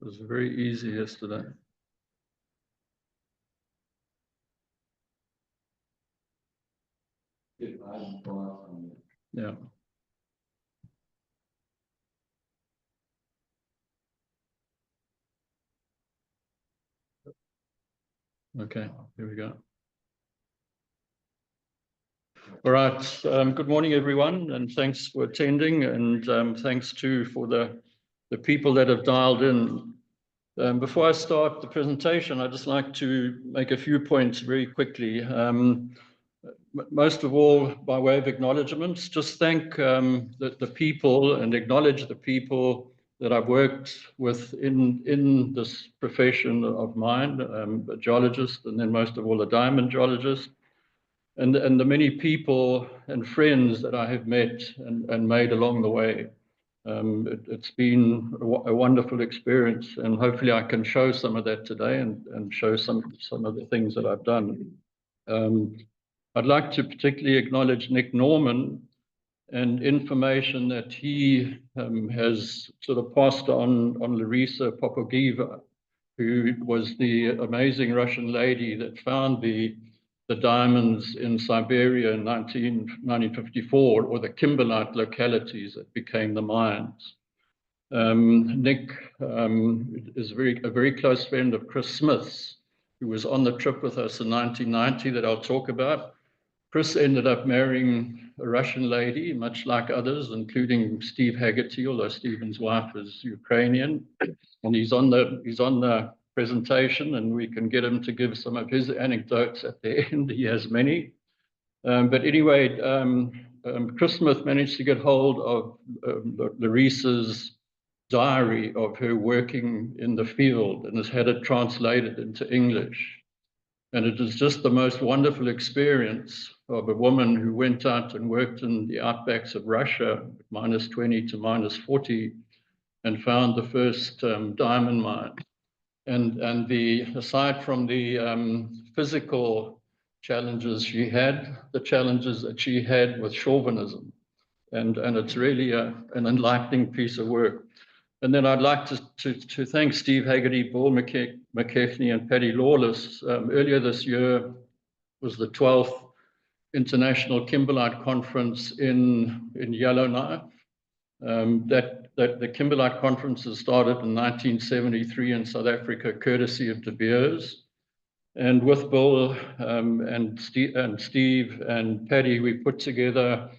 It was very easy yesterday. Yeah. Okay, here we go. All right, good morning, everyone, and thanks for attending, and thanks too for the people that have dialed in. Before I start the presentation, I'd just like to make a few points very quickly. Most of all, by way of acknowledgements, just thank the people and acknowledge the people that I've worked with in this profession of mine, a geologist, and then most of all a diamond geologist, and the many people and friends that I have met and made along the way. It's been a wonderful experience, and hopefully I can show some of that today and show some of the things that I've done. I'd like to particularly acknowledge Nick Norman and information that he has sort of passed on Larisa Popogieva, who was the amazing Russian lady that found the diamonds in Siberia in 1954, or the kimberlite localities that became the mines. Nick is a very close friend of Chris Smith's, who was on the trip with us in 1990 that I'll talk about. Chris ended up marrying a Russian lady, much like others, including Steve Haggerty, although Stephen's wife is Ukrainian. And he's on the presentation, and we can get him to give some of his anecdotes at the end. He has many. But anyway, Chris Smith managed to get hold of Larisa's diary of her working in the field and has had it translated into English. And it is just the most wonderful experience of a woman who went out and worked in the outbacks of Russia, -20 to -40, and found the first diamond mine. And aside from the physical challenges she had, the challenges that she had with chauvinism. And it's really an enlightening piece of work. And then I'd like to thank Steve Haggerty, Paul McKechnie, and Paddy Lawless. Earlier this year was the 12th International Kimberlite Conference in Yellowknife. The Kimberlite conferences started in 1973 in South Africa, courtesy of De Beers. And with Bill and Steve and Paddy, we put together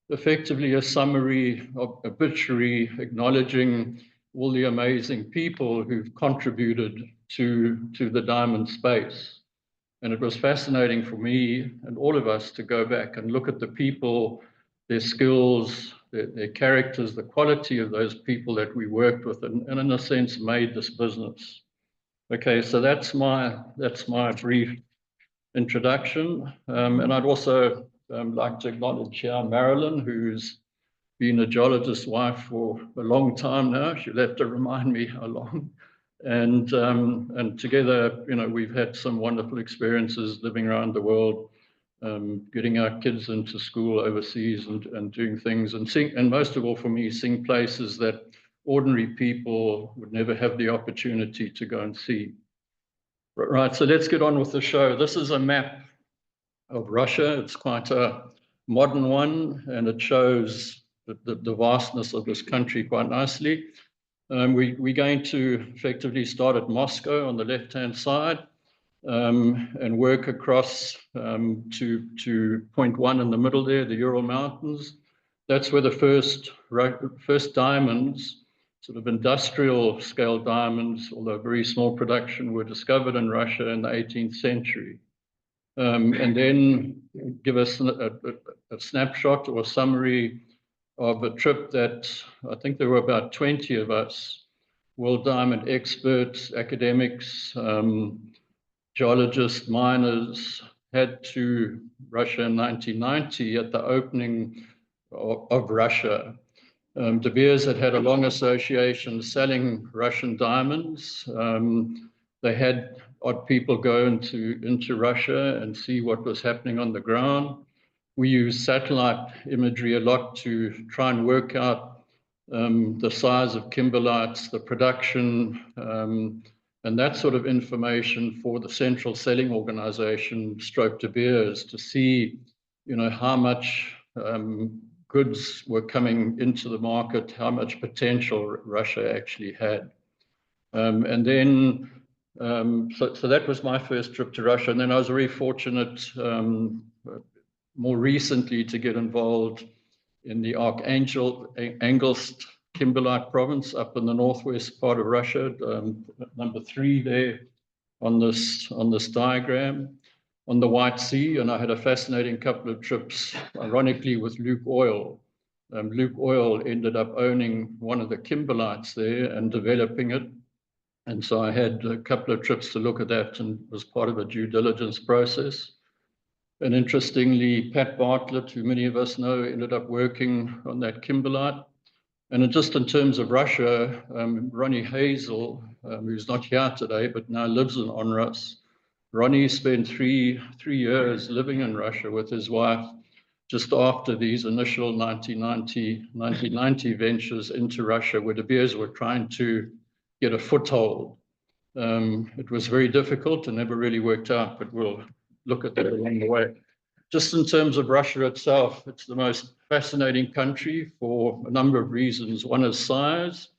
effectively a summary of obituary acknowledging all the amazing people who've contributed to the diamond space. And it was fascinating for me and all of us to go back and look at the people, their skills, their characters, the quality of those people that we worked with, and in a sense made this business. Okay, so that's my brief introduction. And I'd also like to acknowledge here Marilyn, who's been a geologist's wife for a long time now. She'll have to remind me how long. And together, we've had some wonderful experiences living around the world, getting our kids into school overseas and doing things, and most of all for me, seeing places that ordinary people would never have the opportunity to go and see. Right, so let's get on with the show. This is a map of Russia. It's quite a modern one, and it shows the vastness of this country quite nicely. We're going to effectively start at Moscow on the left-hand side and work across to point one in the middle there, the Ural Mountains. That's where the first diamonds, sort of industrial scale diamonds, although very small production, were discovered in Russia in the 18th century. And then give us a snapshot or summary of a trip that I think there were about 20 of us, world diamond experts, academics, geologists, miners, had to Russia in 1990 at the opening of Russia. De Beers had a long association selling Russian diamonds. They had odd people go into Russia and see what was happening on the ground. We use satellite imagery a lot to try and work out the size of kimberlites, the production, and that sort of information for the central selling organization, stroke De Beers, to see, how much goods were coming into the market, how much potential Russia actually had. And then, so that was my first trip to Russia. And then I was very fortunate more recently to get involved in the Arkhangelsk kimberlite province up in the northwest part of Russia, number 3 there on this diagram, on the White Sea. And I had a fascinating couple of trips, ironically, with Luke Oil. Luke Oil ended up owning one of the kimberlites there and developing it. And so I had a couple of trips to look at that and was part of a due diligence process. And interestingly, Pat Bartlett, who many of us know, ended up working on that kimberlite. And just in terms of Russia, Ronnie Hazel, who's not here today, but now lives in Onrus. Ronnie spent three years living in Russia with his wife just after these initial 1990 ventures into Russia, where De Beers were trying to get a foothold. It was very difficult and never really worked out, but we'll look at that along the way. Just in terms of Russia itself, it's the most fascinating country for a number of reasons. One is size.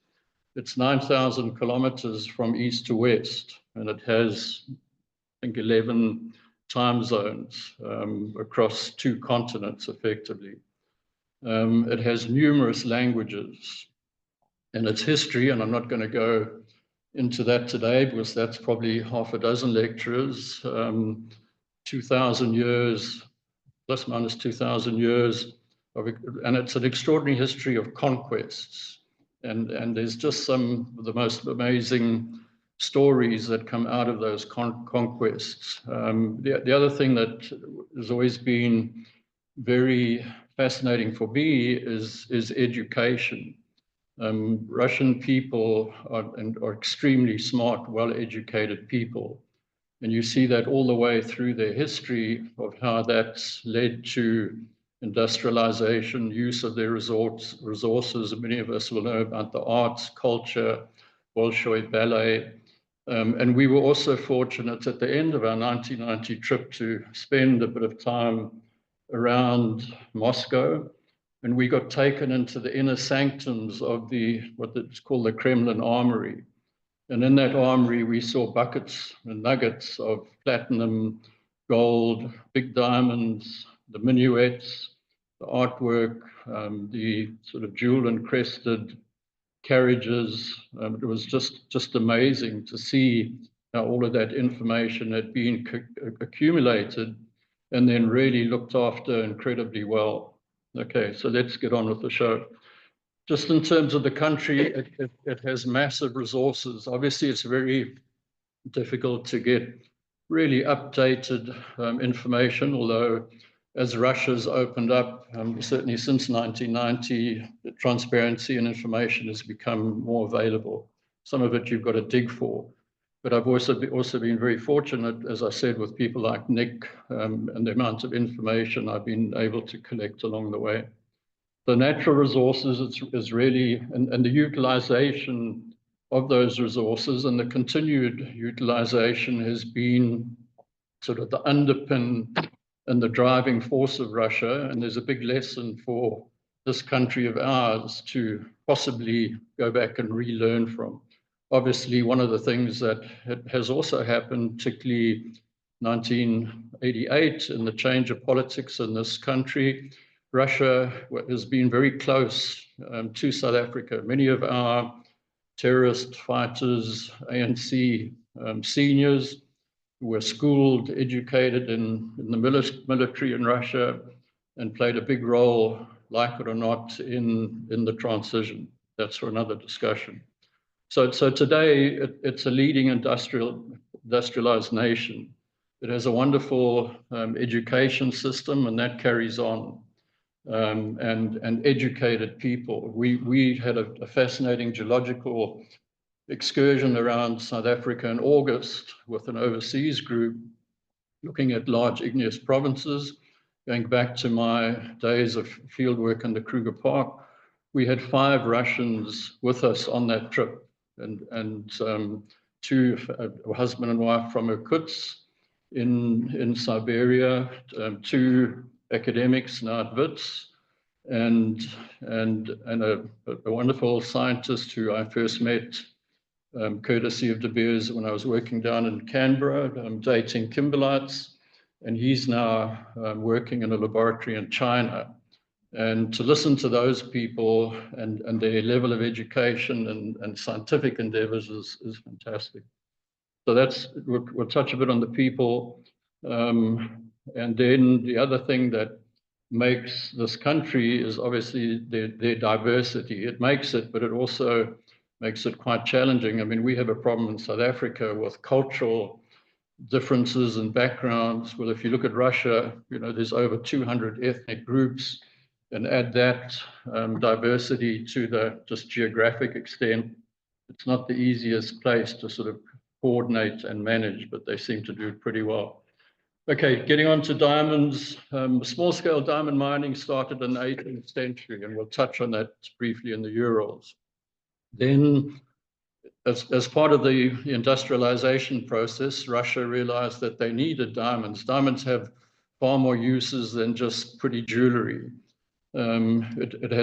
It's 9,000 kilometers from east to west, and it has, I think, 11 time zones across 2 continents, effectively. It has numerous languages, and its history, and I'm not going to go into that today because that's probably half a dozen lectures, 2,000 years, plus minus 2,000 years, and it's an extraordinary history of conquests. And there's just some of the most amazing stories that come out of those conquests. The other thing that has always been very fascinating for me is education. Russian people are extremely smart, well-educated people. And you see that all the way through their history of how that's led to industrialization, use of their resources. Many of us will know about the arts, culture, Bolshoi ballet. And we were also fortunate at the end of our 1990 trip to spend a bit of time around Moscow. And we got taken into the inner sanctums of what is called the Kremlin Armory. And in that armory, we saw buckets and nuggets of platinum, gold, big diamonds, the minuets, the artwork, the sort of jewel encrusted carriages. It was just amazing to see how all of that information had been accumulated and then really looked after incredibly well. Okay, so let's get on with the show. Just in terms of the country, it has massive resources. Obviously, it's very difficult to get really updated information, although as Russia's opened up, certainly since 1990, the transparency and information has become more available. Some of it you've got to dig for. But I've also been very fortunate, as I said, with people like Nick and the amount of information I've been able to collect along the way. The natural resources is really, and the utilization of those resources and the continued utilization has been sort of the underpin and the driving force of Russia. And there's a big lesson for this country of ours to possibly go back and relearn from. Obviously, one of the things that has also happened, particularly 1988 and the change of politics in this country, Russia has been very close to South Africa. Many of our terrorist fighters, ANC seniors, were schooled, educated in the military in Russia and played a big role, like it or not, in the transition. That's for another discussion. So today, it's a leading industrialized nation. It has a wonderful education system, and that carries on. And educated people. We had a fascinating geological excursion around South Africa in August with an overseas group looking at large igneous provinces, going back to my days of fieldwork in the Kruger Park. we had 5 Russians with us on that trip, and 2, a husband and wife from Irkutsk in Siberia, 2 academics now at Wits, and a wonderful scientist who I first met courtesy of De Beers when I was working down in Canberra, dating kimberlites, and he's now working in a laboratory in China. And to listen to those people and their level of education and scientific endeavors is fantastic. So we'll touch a bit on the people. And then the other thing that makes this country is obviously their diversity. It makes it, but it also makes it quite challenging. I mean, we have a problem in South Africa with cultural differences and backgrounds. Well, if you look at Russia, you know, there's over 200 ethnic groups, and add that diversity to the just geographic extent, it's not the easiest place to sort of coordinate and manage, but they seem to do it pretty well. Okay, getting on to diamonds. Small-scale diamond mining started in the 18th century, and we'll touch on that briefly in the Urals. Then, as part of the industrialization process, Russia realized that they needed diamonds. Diamonds have far more uses than just pretty jewelry. Diamonds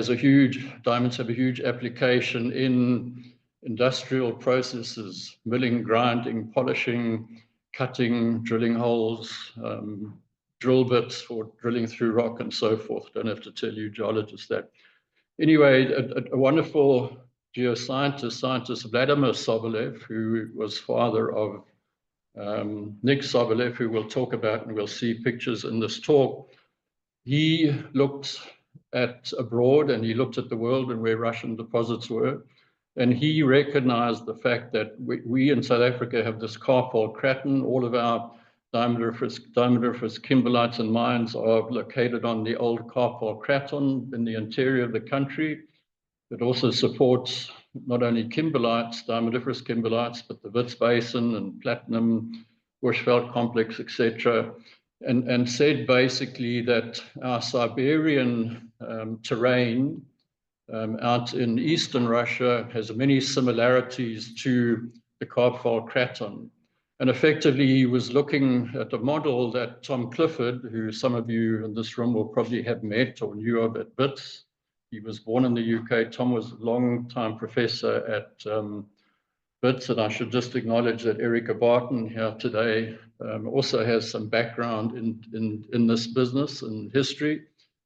have a huge application in industrial processes, milling, grinding, polishing, cutting, drilling holes, drill bits for drilling through rock and so forth. Don't have to tell you geologists that. Anyway, a wonderful scientist Vladimir Sobolev, who was father of Nick Sobolev, who we'll talk about and we'll see pictures in this talk. He looked at abroad and he looked at the world and where Russian deposits were. And he recognized the fact that we in South Africa have this Karelian Craton. All of our diamondiferous kimberlites and mines are located on the old Karelian Craton in the interior of the country. It also supports not only kimberlites, diamondiferous kimberlites, but the Wits Basin and platinum, Bushveld complex, etc. And said basically that our Siberian terrain out in eastern Russia has many similarities to the Karelian Craton. And effectively, he was looking at a model that Tom Clifford, who some of you in this room will probably have met or knew of at Wits. He was born in the UK. Tom was a long-time professor at Wits, and I should just acknowledge that Erica Barton here today also has some background in this business and history.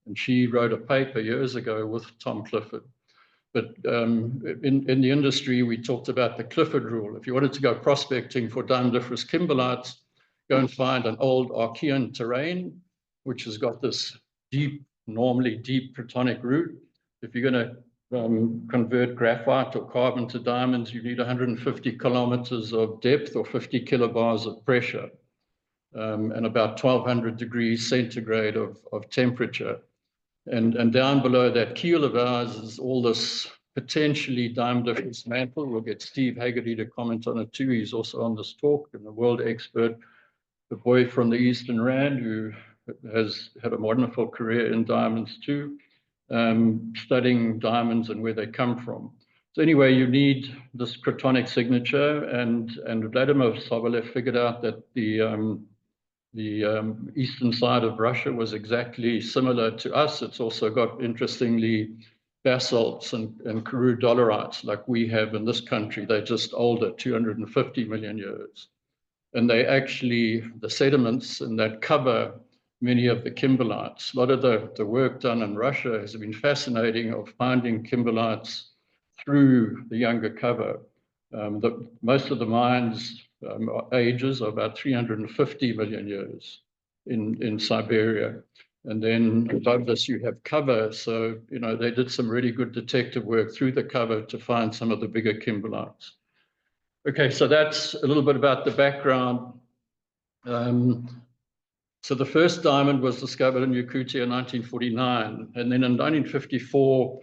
And she wrote a paper years ago with Tom Clifford. But in the industry, we talked about the Clifford-Rule. If you wanted to go prospecting for diamondiferous kimberlites, go and find an old Archean terrain, which has got this normally deep protonic root. If you're going to convert graphite or carbon to diamonds, you need 150 kilometers of depth or 50 kilobars of pressure and about 1200 degrees centigrade of temperature. And down below that keel of ours is all this potentially diamondiferous mantle. We'll get Steve Haggerty to comment on it too. He's also on this talk and a world expert, the boy from the Eastern Rand who has had a wonderful career in diamonds too, studying diamonds and where they come from. So anyway, you need this cratonic signature, and Vladimir Sobolev figured out that the eastern side of Russia was exactly similar to us. It's also got, interestingly, basalts and Karoo dolerites like we have in this country. They're just older, 250 million years. And they actually, the sediments in that cover many of the kimberlites. A lot of the work done in Russia has been fascinating of finding kimberlites through the younger cover. Most of the mines ages are about 350 million years in Siberia. And then above this, you have cover. So, you know, they did some really good detective work through the cover to find some of the bigger kimberlites. Okay, so that's a little bit about the background. So the first diamond was discovered in Yakutia in 1949. And then in 1954,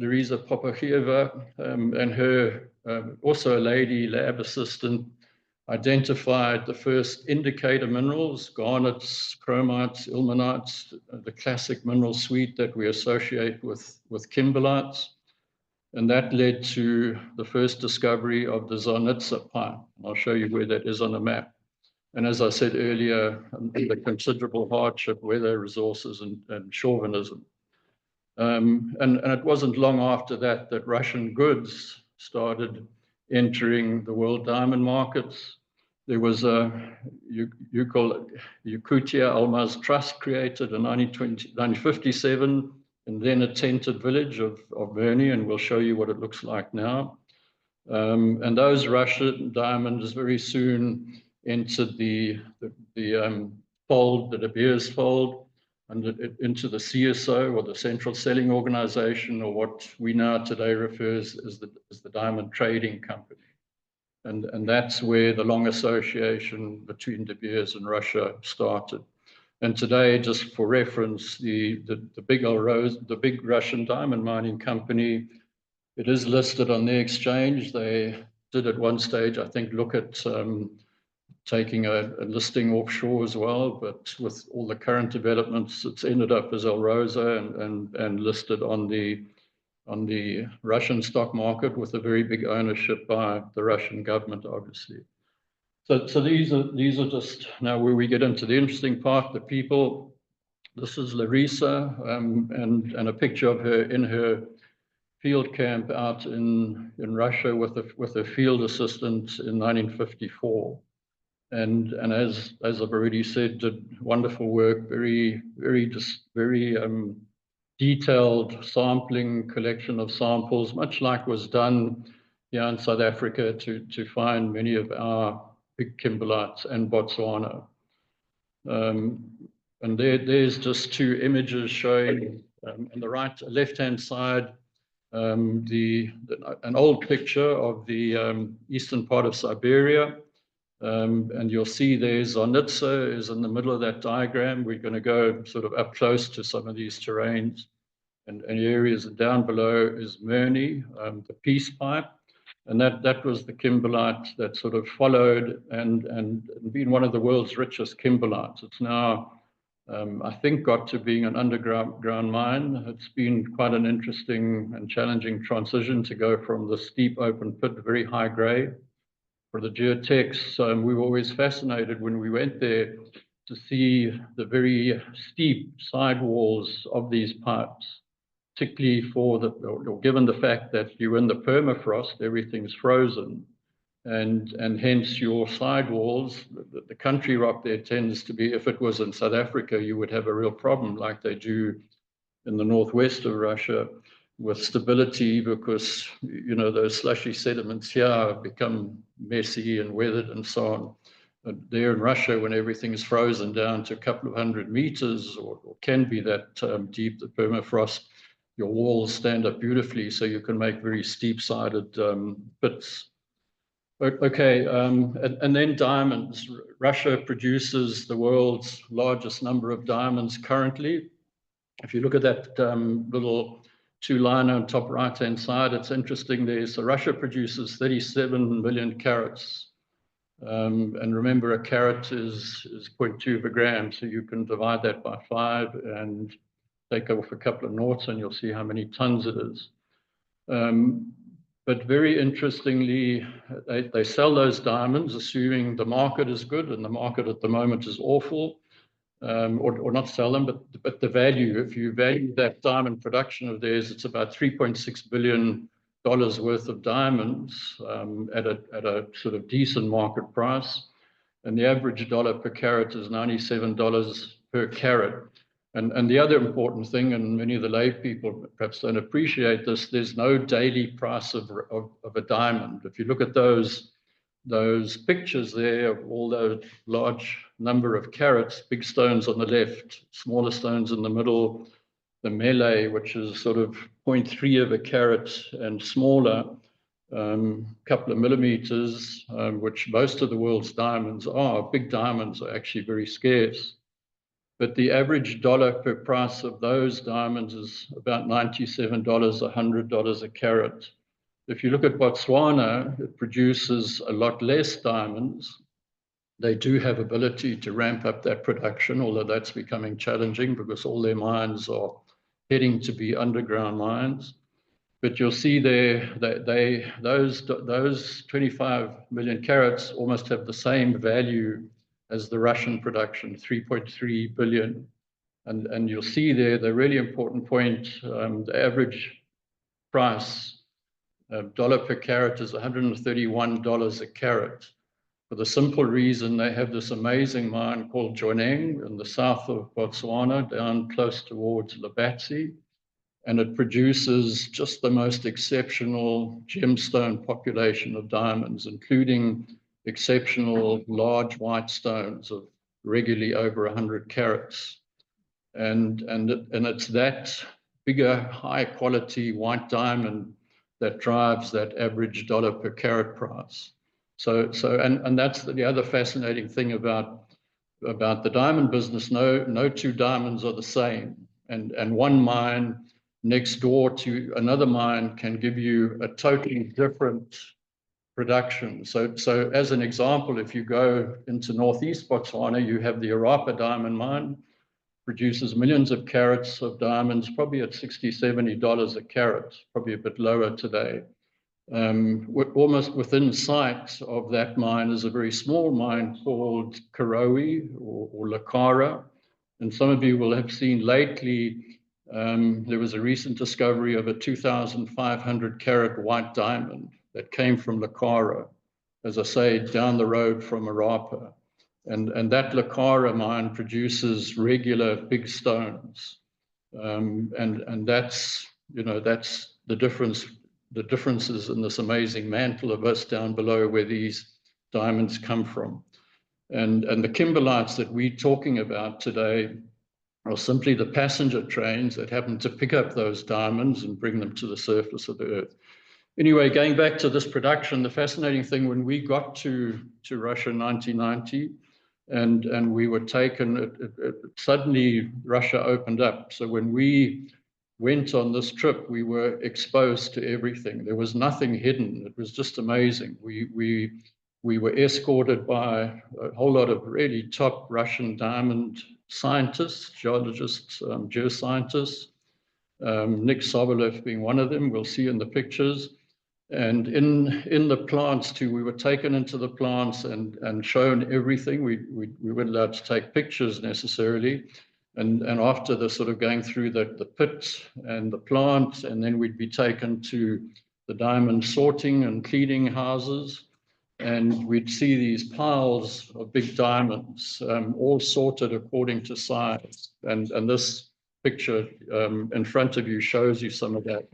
Larisa Popokheva and her, also a lady lab assistant, identified the first indicator minerals, garnets, chromites, ilmenites, the classic mineral suite that we associate with kimberlites. And that led to the first discovery of the Zarnitsa pipe. I'll show you where that is on the map. And as I said earlier, the considerable hardship, weather, resources, and chauvinism. And it wasn't long after that that Russian goods started entering the world diamond markets. There was a Yakutia Almaz Trust created in 1957, and then a tented village of Verni, and we'll show you what it looks like now. And those Russian diamonds very soon entered the fold, the De Beers fold, and into the CSO, or the Central Selling Organization, or what we now today refer as the Diamond Trading Company. And that's where the long association between De Beers and Russia started. And today, just for reference, the big Russian diamond mining company, it is listed on the exchange. They did at one stage, I think, look at taking a listing offshore as well, but with all the current developments, it's ended up as El Rosa and listed on the Russian stock market with a very big ownership by the Russian government, obviously. So these are just now where we get into the interesting part, the people. This is Larissa, and a picture of her in her field camp out in Russia with a field assistant in 1954. And as I've already said, did wonderful work, very detailed sampling, collection of samples, much like was done here in South Africa to find many of our big kimberlites and Botswana. And there's just two images showing on the left-hand side, an old picture of the eastern part of Siberia. And you'll see there's Zarnitsa is in the middle of that diagram. We're going to go sort of up close to some of these terrains and areas. And down below is Murni, the Peace Pipe. And that was the kimberlite that sort of followed and been one of the world's richest kimberlites. It's now, I think, got to being an underground mine. It's been quite an interesting and challenging transition to go from the steep open pit, very high grade. For the geotechs, we were always fascinated when we went there to see the very steep sidewalls of these pipes, particularly given the fact that you're in the permafrost, everything's frozen, and hence your sidewalls, the country rock there tends to be, if it was in South Africa, you would have a real problem like they do in the northwest of Russia with stability, because those slushy sediments here have become messy and weathered and so on. But there in Russia, when everything is frozen down to a couple of 100 meters, or can be that deep, the permafrost, your walls stand up beautifully, so you can make very steep-sided pits. Okay, and then diamonds. Russia produces the world's largest number of diamonds currently. If you look at that little two-liner on top right-hand side, it's interesting there. So Russia produces 37 million carats. And remember, a carat is 0.2 of a gram, so you can divide that by 5 and take off a couple of noughts, and you'll see how many tons it is. But very interestingly, they sell those diamonds assuming the market is good, and the market at the moment is awful. Or not sell them, but the value, if you value that diamond production of theirs, it's about $3.6 billion worth of diamonds at a sort of decent market price. And the average dollar per carat is $97 per carat. And the other important thing, and many of the lay people perhaps don't appreciate this, there's no daily price of a diamond. If you look at those pictures there of all those large number of carats, big stones on the left, smaller stones in the middle, the Mela, which is sort of 0.3 of a carat and smaller, couple of millimeters, which most of the world's diamonds are. Big diamonds are actually very scarce. But the average dollar per price of those diamonds is about $97, $100 a carat. If you look at Botswana, it produces a lot less diamonds. They do have ability to ramp up that production, although that's becoming challenging because all their mines are heading to be underground mines. But you'll see there that those 25 million carats almost have the same value as the Russian production, 3.3 billion. And you'll see there the really important point, the average price, dollar per carat is $131 a carat. For the simple reason they have this amazing mine called Joneng in the south of Botswana, down close towards Labatsi. And it produces just the most exceptional gemstone population of diamonds, including exceptional large white stones of regularly over 100 carats. And it's that bigger, high quality white diamond that drives that average dollar per carat price. And that's the other fascinating thing about the diamond business. No two diamonds are the same. And one mine next door to another mine can give you a totally different production. So as an example, if you go into northeast Botswana, you have the Arapa diamond mine, produces millions of carats of diamonds, probably at $60, $70 a carat, probably a bit lower today. Almost within sight of that mine is a very small mine called Karowe or Lakara. And some of you will have seen lately, there was a recent discovery of a 2,500 carat white diamond that came from Lakara, as I say, down the road from Arapa. And that Lakara mine produces regular big stones. And that's, that's the difference. The differences in this amazing mantle of us down below where these diamonds come from. And the kimberlites that we're talking about today are simply the passenger trains that happen to pick up those diamonds and bring them to the surface of the earth. Anyway, going back to this production, the fascinating thing, when we got to Russia in 1990, and we were taken, suddenly Russia opened up. So when we went on this trip, we were exposed to everything. There was nothing hidden. It was just amazing. We were escorted by a whole lot of really top Russian diamond scientists, geologists, geoscientists, Nick Sobolev being one of them, we'll see in the pictures. And in the plants too, we were taken into the plants and shown everything. We weren't allowed to take pictures necessarily. And after the sort of going through the pit and the plant, and then we'd be taken to the diamond sorting and cleaning houses, and we'd see these piles of big diamonds, all sorted according to size. And this picture in front of you shows you some of that.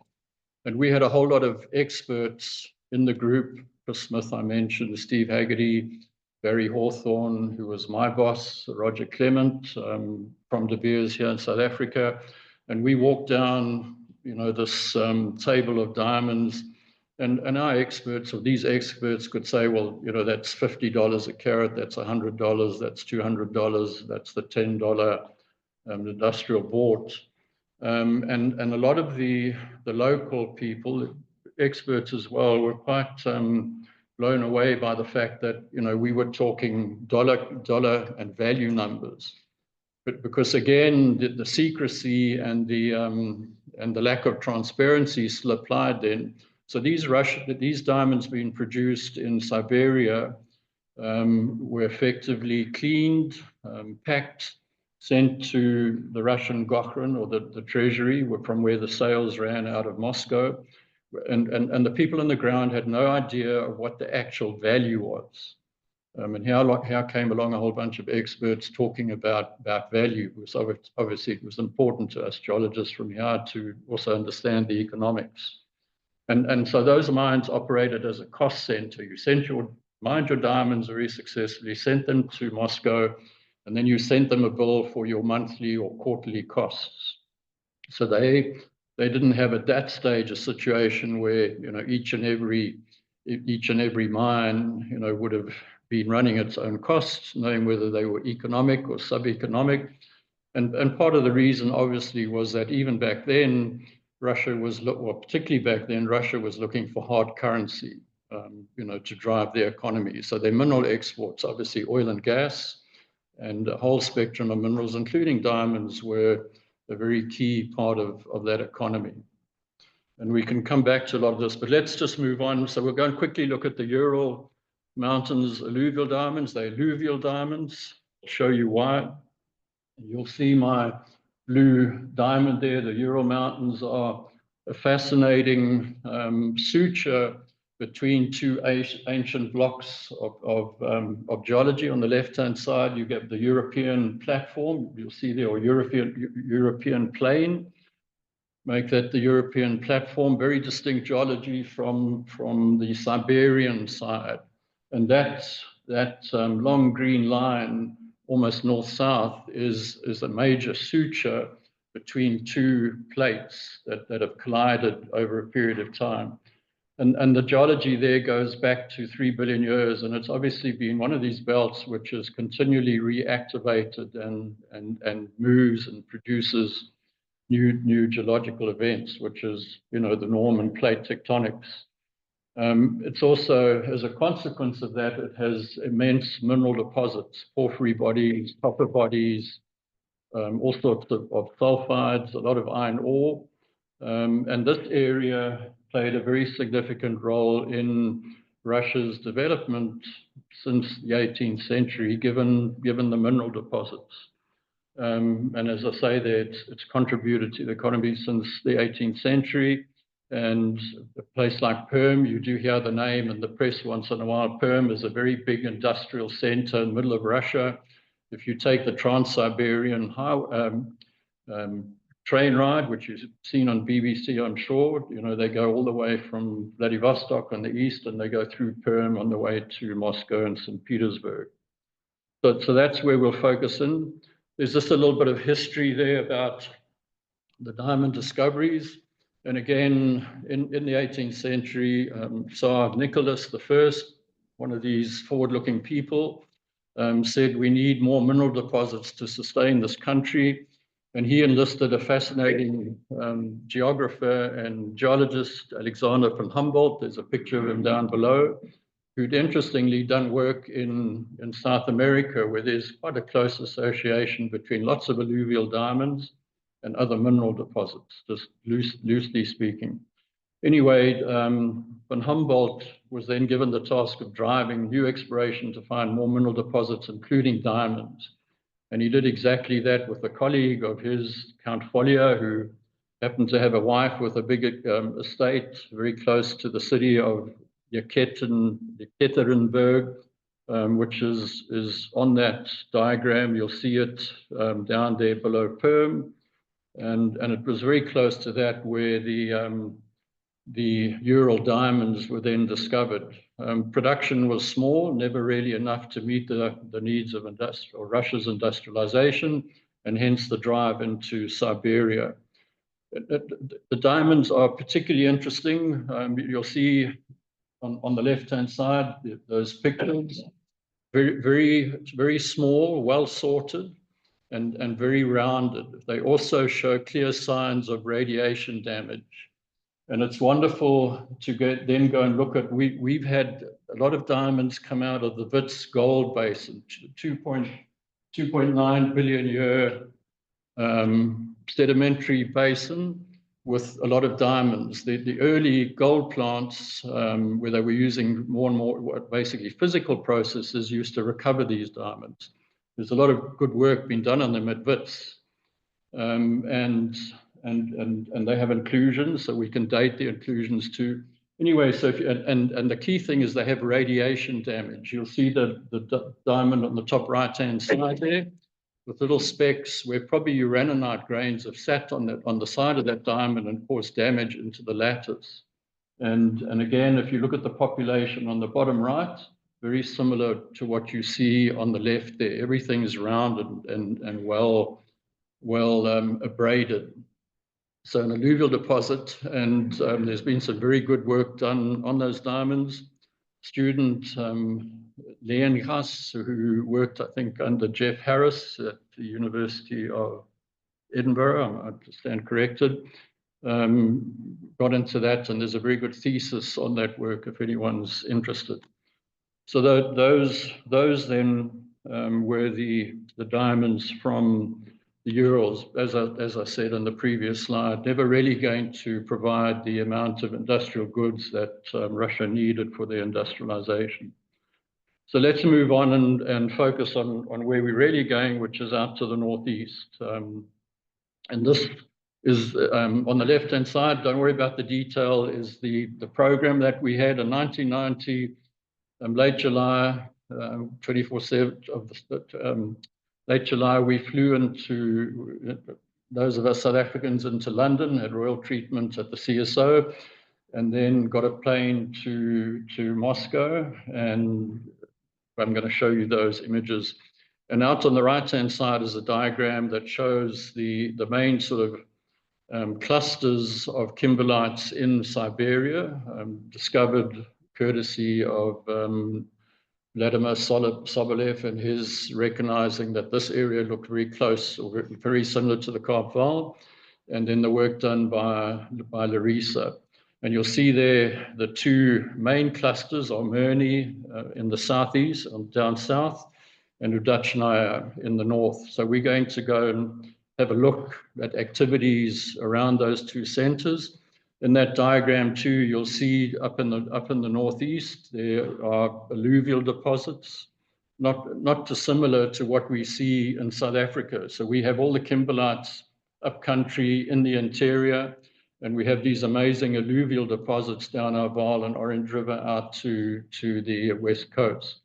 And we had a whole lot of experts in the group. Chris Smith, I mentioned, Steve Haggerty, Barry Hawthorne, who was my boss, Roger Clement from De Beers here in South Africa. And we walked down, this table of diamonds. And our experts, or these experts, could say, well, that's $50 a carat, that's $100, that's $200, that's the $10 industrial bought. And a lot of the local people, experts as well, were quite blown away by the fact that we were talking dollar and value numbers, but because again the secrecy and the lack of transparency still applied then. So these diamonds being produced in Siberia were effectively cleaned, packed, sent to the Russian Gokran or the treasury, from where the sales ran out of Moscow. And the people on the ground had no idea of what the actual value was. And here came along a whole bunch of experts talking about value. So obviously it was important to us geologists from here to also understand the economics. And so those mines operated as a cost center. You mined your diamonds very successfully, sent them to Moscow, and then you sent them a bill for your monthly or quarterly costs. So they didn't have at that stage a situation where each and every mine would have been running its own costs, knowing whether they were economic or sub-economic. And part of the reason obviously was that even back then Russia was, well, particularly back then, Russia was looking for hard currency, to drive their economy. So their mineral exports, obviously oil and gas, and a whole spectrum of minerals, including diamonds, were a very key part of that economy. And we can come back to a lot of this, but let's just move on. So we'll go and quickly look at the Ural Mountains alluvial diamonds. They're alluvial diamonds. I'll show you why. You'll see my blue diamond there. The Ural Mountains are a fascinating suture between two ancient blocks of geology. On the left-hand side, you get the European platform. You'll see there, or European plain. Make that the European platform, very distinct geology from the Siberian side. And that long green line, almost north-south, is a major suture between two plates that have collided over a period of time. And the geology there goes back to 3 billion years, and it's obviously been one of these belts which is continually reactivated and moves and produces new geological events, which is, the norm in plate tectonics. It's also, as a consequence of that, it has immense mineral deposits, porphyry bodies, copper bodies, all sorts of sulfides, a lot of iron ore. And this area played a very significant role in Russia's development since the 18th century, given the mineral deposits. And as I say there, it's contributed to the economy since the 18th century. And a place like Perm, you do hear the name in the press once in a while. Perm is a very big industrial center in the middle of Russia. If you take the Trans-Siberian train ride, which you've seen on BBC, I'm sure, they go all the way from Vladivostok on the east, and they go through Perm on the way to Moscow and St. Petersburg. So that's where we'll focus in. There's just a little bit of history there about the diamond discoveries. And again, in the 18th century, Tsar Nicholas I, one of these forward-looking people, said we need more mineral deposits to sustain this country. And he enlisted a fascinating geographer and geologist, Alexander von Humboldt. There's a picture of him down below, who'd interestingly done work in South America, where there's quite a close association between lots of alluvial diamonds and other mineral deposits, just loosely speaking. Anyway, von Humboldt was then given the task of driving new exploration to find more mineral deposits, including diamonds. And he did exactly that with a colleague of his, Count Follier, who happened to have a wife with a big estate very close to the city of Yekaterinburg, which is on that diagram. You'll see it down there below Perm. And it was very close to that where the Ural diamonds were then discovered. Production was small, never really enough to meet the needs of Russia's industrialization, and hence the drive into Siberia. The diamonds are particularly interesting. You'll see on the left-hand side those pictures, very small, well sorted, and very rounded. They also show clear signs of radiation damage. And it's wonderful to then go and look at, we've had a lot of diamonds come out of the Wits gold basin, 2.9 billion year sedimentary basin with a lot of diamonds. The early gold plants, where they were using more and more, basically physical processes, used to recover these diamonds. There's a lot of good work being done on them at Wits. And they have inclusions, so we can date the inclusions too. Anyway, so and the key thing is they have radiation damage. You'll see the diamond on the top right-hand side there, with little specks where probably uraninite grains have sat on the side of that diamond and caused damage into the lattice. And again, if you look at the population on the bottom right, very similar to what you see on the left there. Everything's rounded and well abraded. So an alluvial deposit, and there's been some very good work done on those diamonds. Student Leon Haas, who worked, I think, under Jeff Harris at the University of Edinburgh, I stand corrected. got into that, and there's a very good thesis on that work if anyone's interested. So those then were the diamonds from the Urals, as I said in the previous slide, never really going to provide the amount of industrial goods that Russia needed for their industrialization. So let's move on and focus on where we're really going, which is out to the northeast. And this is on the left-hand side, don't worry about the detail, is the program that we had in 1990, late July, 24/7 of the late July, we flew into, those of us South Africans, into London, had royal treatment at the CSO, and then got a plane to Moscow, and I'm going to show you those images. And out on the right-hand side is a diagram that shows the main sort of clusters of kimberlites in Siberia, discovered courtesy of Vladimir Sobolev and his recognizing that this area looked very close or very similar to the Karpval, and then the work done by Larissa. And you'll see there the two main clusters are Murney in the southeast, down south, and Udachnaya in the north. So we're going to go and have a look at activities around those two centers. In that diagram too, you'll see up in the northeast, there are alluvial deposits, not dissimilar to what we see in South Africa. So we have all the kimberlites up country in the interior, and we have these amazing alluvial deposits down our Vaal and Orange River out to the west coast.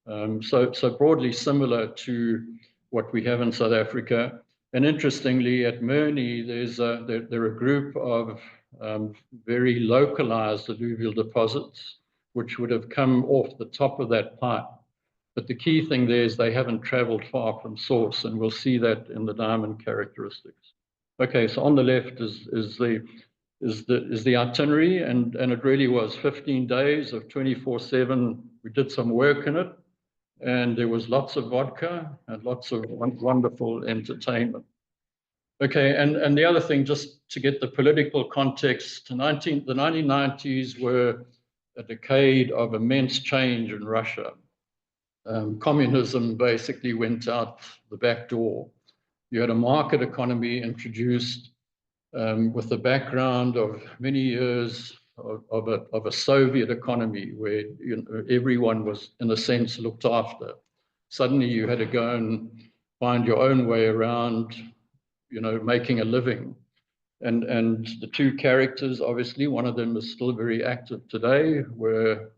So broadly similar to what we have in South Africa. And interestingly, at Murney, there are a group of very localized alluvial deposits, which would have come off the top of that pipe. But the key thing there is they haven't traveled far from source, and we'll see that in the diamond characteristics. Okay, so on the left is the itinerary, and it really was 15 days of 24/7. We did some work in it, and there was lots of vodka and lots of wonderful entertainment. Okay, and the other thing, just to get the political context, the 1990s were a decade of immense change in Russia. Communism basically went out the back door. You had a market economy introduced with the background of many years of a Soviet economy where everyone was, in a sense, looked after. Suddenly you had to go and find your own way around, making a living. And the two characters, obviously, one of them is still very active today, were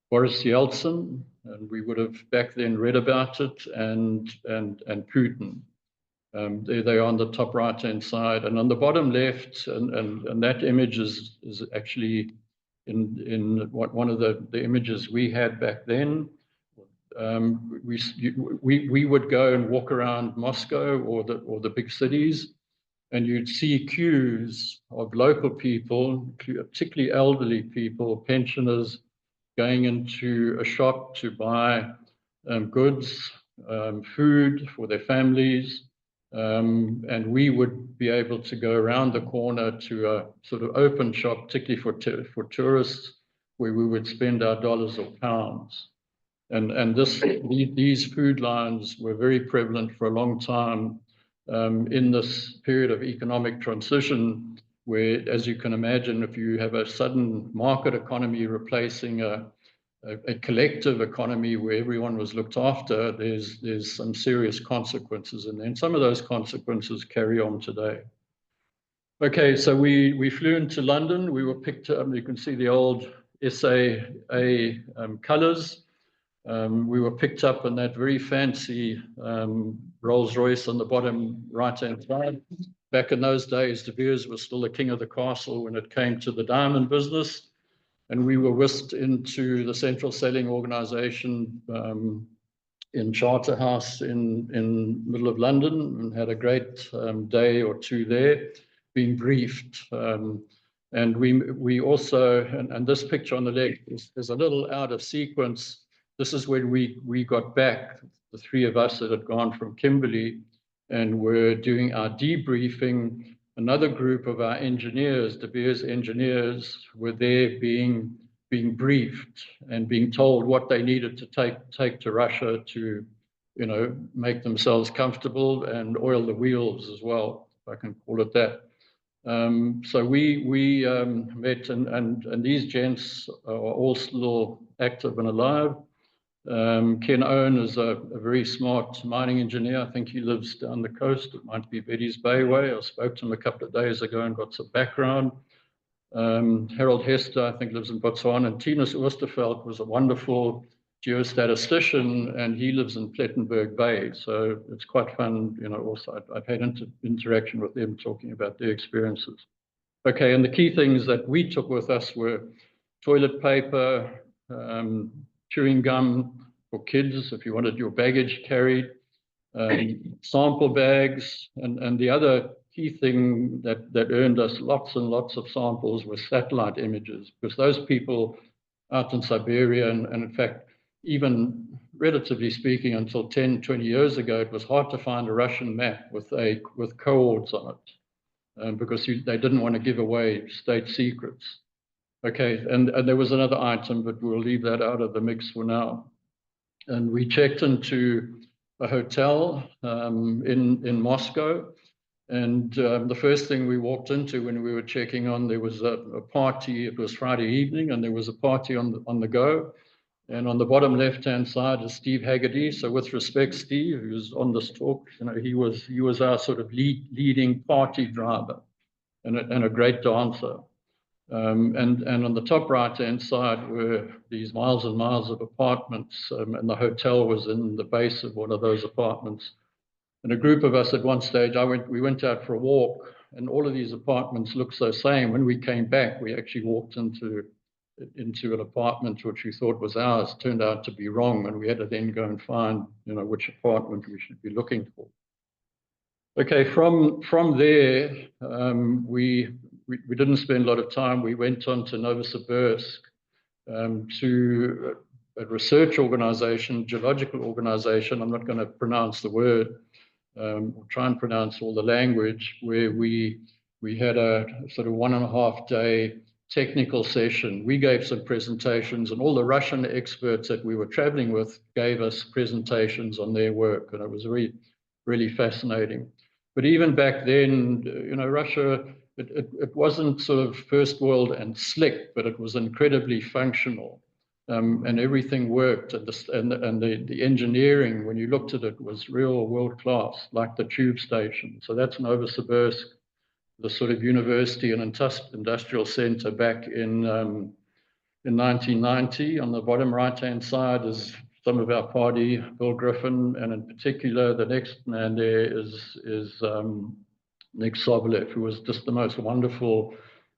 Boris Yeltsin, and we would have back then read about it, and Putin. There they are on the top right-hand side, and on the bottom left, and that image is actually in one of the images we had back then. We would go and walk around Moscow or the big cities, and you'd see queues of local people, particularly elderly people, pensioners, going into a shop to buy goods, food for their families. And we would be able to go around the corner to a sort of open shop, particularly for tourists, where we would spend our dollars or pounds. And these food lines were very prevalent for a long time in this period of economic transition, where, as you can imagine, if you have a sudden market economy replacing a collective economy where everyone was looked after, there's some serious consequences, and some of those consequences carry on today. Okay, so we flew into London. We were picked up. You can see the old SAA colors. We were picked up in that very fancy Rolls Royce on the bottom right-hand side. Back in those days, De Beers was still the king of the castle when it came to the diamond business. And we were whisked into the Central Sailing Organization in Charterhouse in middle of London, and had a great day or two there, being briefed. And we also, and this picture on the left is a little out of sequence. This is when we got back, the three of us that had gone from Kimberley, and were doing our debriefing another group of our engineers, De Beers engineers, were there being briefed and being told what they needed to take to Russia to, make themselves comfortable and oil the wheels as well, if I can call it that. So we met, and these gents are all still active and alive. Ken Owen is a very smart mining engineer. I think he lives down the coast. It might be Betty's Bay way. I spoke to him a couple of days ago and got some background. Harold Hester, I think, lives in Botswana. And Tinus Oosterveld was a wonderful geostatistician, and he lives in Plettenberg Bay. So it's quite fun, also. I've had interaction with them talking about their experiences. Okay, and the key things that we took with us were toilet paper, chewing gum for kids if you wanted your baggage carried, sample bags, and the other key thing that earned us lots and lots of samples were satellite images, because those people out in Siberia, and in fact, even relatively speaking, until 10, 20 years ago, it was hard to find a Russian map with coords on it, because they didn't want to give away state secrets. Okay, and there was another item, but we'll leave that out of the mix for now. And we checked into a hotel in Moscow. And the first thing we walked into when we were checking on, there was a party. It was Friday evening, and there was a party on the go. And on the bottom left-hand side is Steve Haggerty. So with respect, Steve, who's on this talk, he was our sort of leading party driver and a great dancer. And on the top right-hand side were these miles and miles of apartments, and the hotel was in the base of one of those apartments. And a group of us at one stage, we went out for a walk, and all of these apartments looked the same. When we came back, we actually walked into an apartment which we thought was ours. Turned out to be wrong, and we had to then go and find, which apartment we should be looking for. Okay, from there, we didn't spend a lot of time. We went on to Novosibirsk, to a research organization, geological organization. I'm not going to pronounce the word, or try and pronounce all the language, where we had a sort of 1.5 day technical session. We gave some presentations, and all the Russian experts that we were traveling with gave us presentations on their work, and it was really, really fascinating. But even back then, Russia, it wasn't sort of first world and slick, but it was incredibly functional, and everything worked. And the engineering, when you looked at it, was real world class, like the tube station. So that's Novosibirsk, the sort of university and industrial center back in 1990. On the bottom right-hand side is some of our party, Bill Griffin, and in particular, the next man there is Nick Sobolev, who was just the most wonderful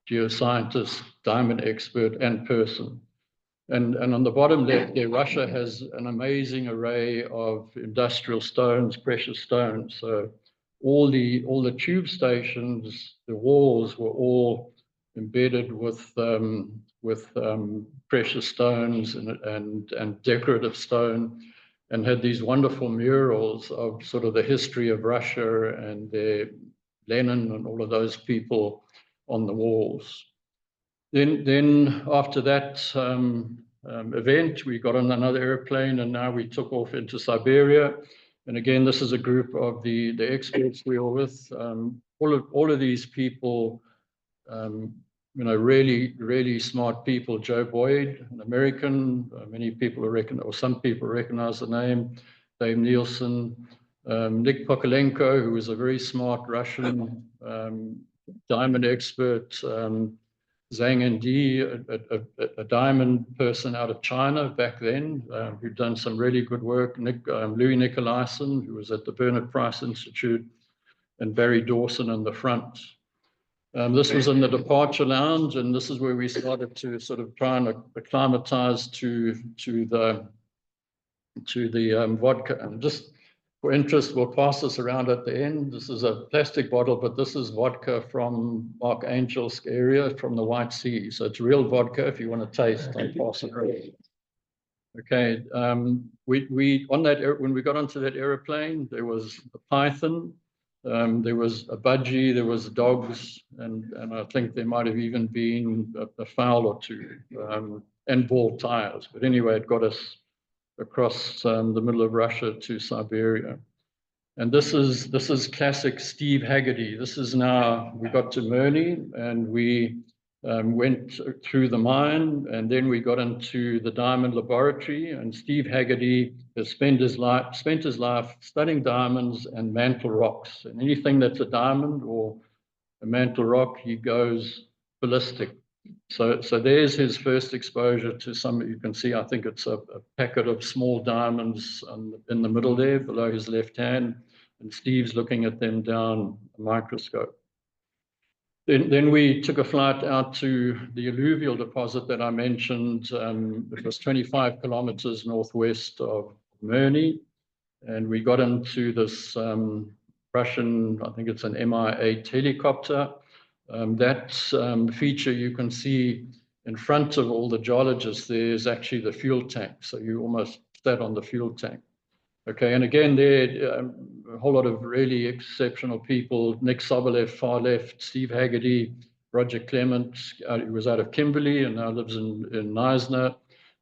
geoscientist, diamond expert, and person. And on the bottom left there, Russia has an amazing array of industrial stones, precious stones. So all the tube stations, the walls were all embedded with precious stones and decorative stone, and had these wonderful murals of sort of the history of Russia and Lenin and all of those people on the walls. Then after that event, we got on another airplane, and now we took off into Siberia. And again, this is a group of the experts we were with. All of these people, really, really smart people. Joe Boyd, an American, many people or some people recognize the name. Dave Nielsen, Nick Pokolenko, who was a very smart Russian diamond expert. Zhang Ndi, a diamond person out of China back then, who'd done some really good work. Louis Nicolaisen, who was at the Bernard Price Institute, and Barry Dawson in the front. This was in the departure lounge, and this is where we started to sort of try and acclimatize to the vodka. And just for interest, we'll pass this around at the end. This is a plastic bottle, but this is vodka from Arkhangelsk area, from the White Sea. So it's real vodka. If you want to taste, I'll pass it around. Okay, when we got onto that airplane, there was a python, There was a budgie, there was dogs, and I think there might have even been a fowl or two, and ball tires. But anyway, it got us across the middle of Russia to Siberia. And this is classic Steve Haggerty. This is now, we got to Murney and we went through the mine, and then we got into the diamond laboratory, and Steve Haggerty has spent his life studying diamonds and mantle rocks. And anything that's a diamond or a mantle rock, he goes ballistic. So there's his first exposure to some, you can see, I think it's a packet of small diamonds in the middle there below his left hand, and Steve's looking at them down a microscope. Then we took a flight out to the alluvial deposit that I mentioned. It was 25 kilometers northwest of Murney, and we got into this Russian, I think it's an Mi-8 helicopter. That feature you can see in front of all the geologists, there's actually the fuel tank. So you almost sat on the fuel tank. Okay, and again, there a whole lot of really exceptional people. Nick Sobolev, far left, Steve Haggerty, Roger Clement, he was out of Kimberley and now lives in Neisner,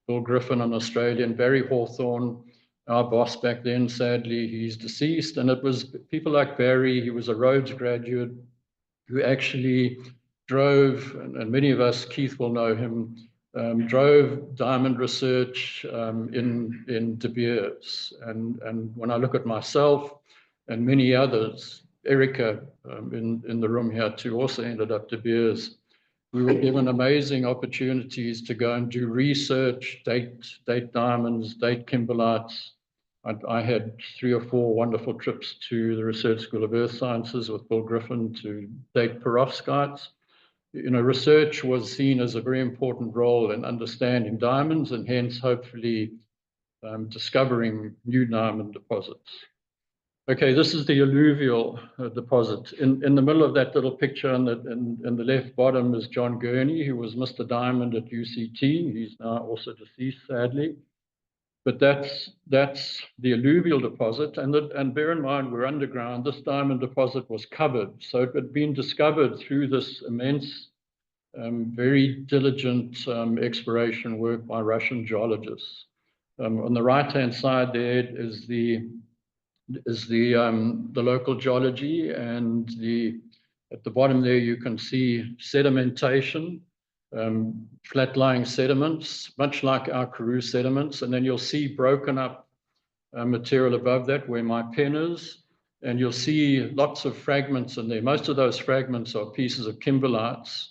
Bill Griffin, an Australian, Barry Hawthorne, our boss back then, sadly, he's deceased. And it was people like Barry, he was a Rhodes graduate, who actually drove, and many of us, Keith will know him, drove diamond research in De Beers. And when I look at myself and many others, Erica in the room here too also ended up De Beers, we were given amazing opportunities to go and do research, date diamonds, date kimberlites. I had 3 or 4 wonderful trips to the Research School of Earth Sciences with Bill Griffin to date perovskites. You know, research was seen as a very important role in understanding diamonds and hence hopefully discovering new diamond deposits. Okay, this is the alluvial deposit. In the middle of that little picture in the left bottom is John Gurney, who was Mr. Diamond at UCT. He's now also deceased, sadly. But that's the alluvial deposit, and bear in mind we're underground. This diamond deposit was covered, so it had been discovered through this immense, very diligent exploration work by Russian geologists. On the right-hand side there is the local geology, and at the bottom there you can see sedimentation. Flat-lying sediments, much like our Karoo sediments, and then you'll see broken up material above that where my pen is, and you'll see lots of fragments in there. Most of those fragments are pieces of kimberlites,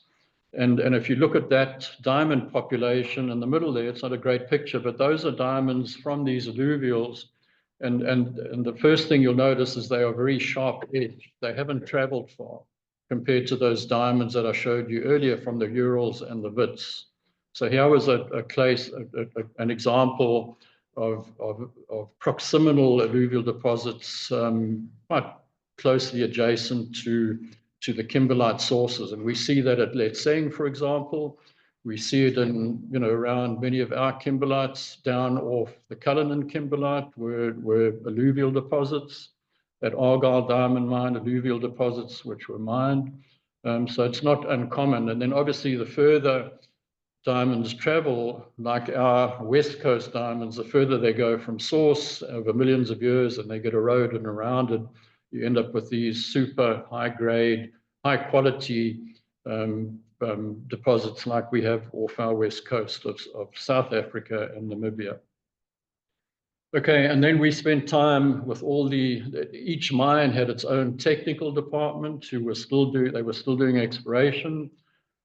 and if you look at that diamond population in the middle there, it's not a great picture, but those are diamonds from these alluvials, and the first thing you'll notice is they are very sharp-edged. They haven't traveled far compared to those diamonds that I showed you earlier from the Urals and the Vits. So here was an example of proximal alluvial deposits quite closely adjacent to the kimberlite sources. And we see that at Letseng, for example. We see it in, around many of our kimberlites down off the Cullinan kimberlite were alluvial deposits. At Argyle Diamond Mine, alluvial deposits which were mined. So it's not uncommon. And then obviously the further diamonds travel, like our West Coast diamonds, the further they go from source over millions of years and they get eroded and eroded, you end up with these super high grade, high quality deposits like we have off our West Coast of South Africa and Namibia. Okay, and then we spent time with each mine had its own technical department who were still doing exploration.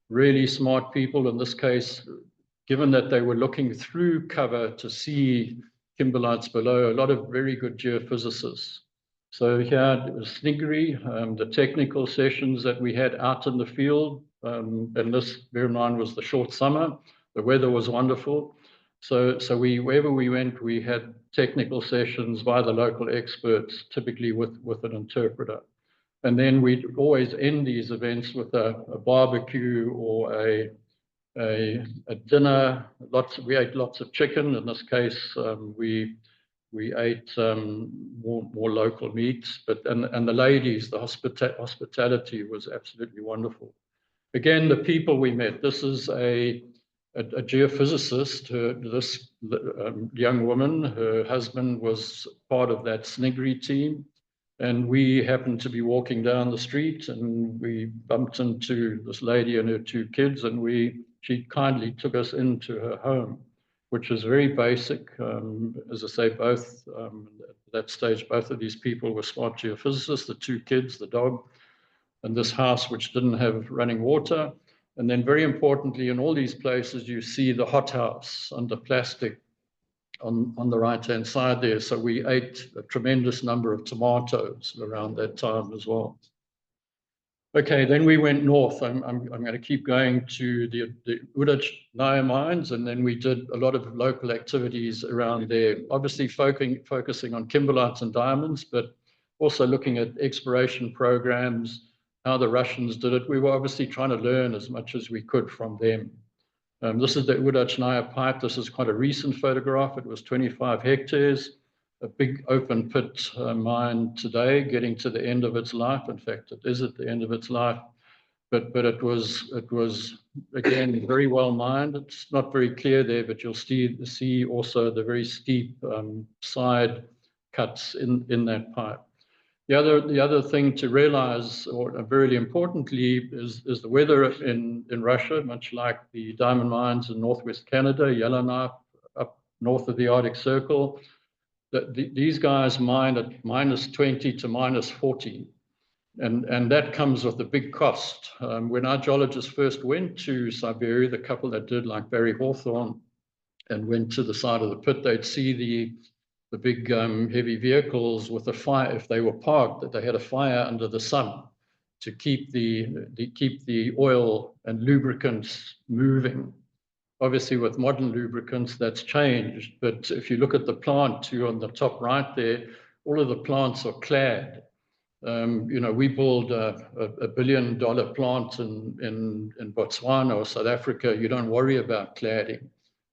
Really smart people in this case, given that they were looking through cover to see kimberlites below, a lot of very good geophysicists. So here it was Sniggery, the technical sessions that we had out in the field, and this, bear in mind, was the short summer. The weather was wonderful. So wherever we went, we had technical sessions by the local experts, typically with an interpreter. And then we'd always end these events with a barbecue or a dinner. We ate lots of chicken. In this case, we We ate more local meats, and the ladies, the hospitality was absolutely wonderful. Again, the people we met. This is a geophysicist. This young woman, her husband was part of that Sniggery team. And we happened to be walking down the street, and we bumped into this lady and her two kids, and she kindly took us into her home, which was very basic. As I say, both at that stage, both of these people were smart geophysicists, the two kids, the dog, and this house, which didn't have running water. And then very importantly, in all these places, you see the hothouse under plastic on the right-hand side there. So we ate a tremendous number of tomatoes around that time as well. Okay, then we went north. I'm going to keep going to the Ural mines, and then we did a lot of local activities around there, obviously focusing on kimberlites and diamonds, but also looking at exploration programs, how the Russians did it. We were obviously trying to learn as much as we could from them. This is the Ural pipe. This is quite a recent photograph. It was 25 hectares, a big open pit mine today, getting to the end of its life. In fact, it is at the end of its life, but it was again very well mined. It's not very clear there, but you'll see also the very steep side cuts in that pipe. The other thing to realize, or very importantly, is the weather in Russia, much like the diamond mines in northwest Canada, Yellowknife, up north of the Arctic Circle. These guys mine at -20 to -40, and that comes with a big cost. When our geologists first went to Siberia, the couple that did, like Barry Hawthorne, and went to the side of the pit, they'd see the big heavy vehicles with a fire. If they were parked, that they had a fire under the sun to keep the oil and lubricants moving. Obviously, with modern lubricants, that's changed. But if you look at the plant too on the top right there, all of the plants are clad. We build a $1 billion plant in Botswana or South Africa. You don't worry about cladding.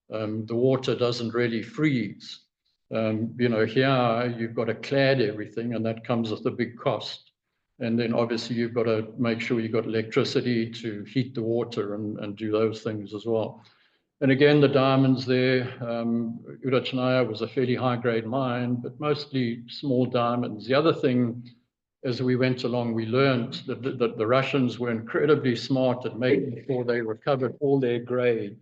The water doesn't really freeze. Here you've got to clad everything, and that comes with a big cost. And then obviously you've got to make sure you've got electricity to heat the water and do those things as well. And again, the diamonds there, Ural was a fairly high-grade mine, but mostly small diamonds. The other thing, as we went along, we learned that the Russians were incredibly smart at making sure they recovered all their grade.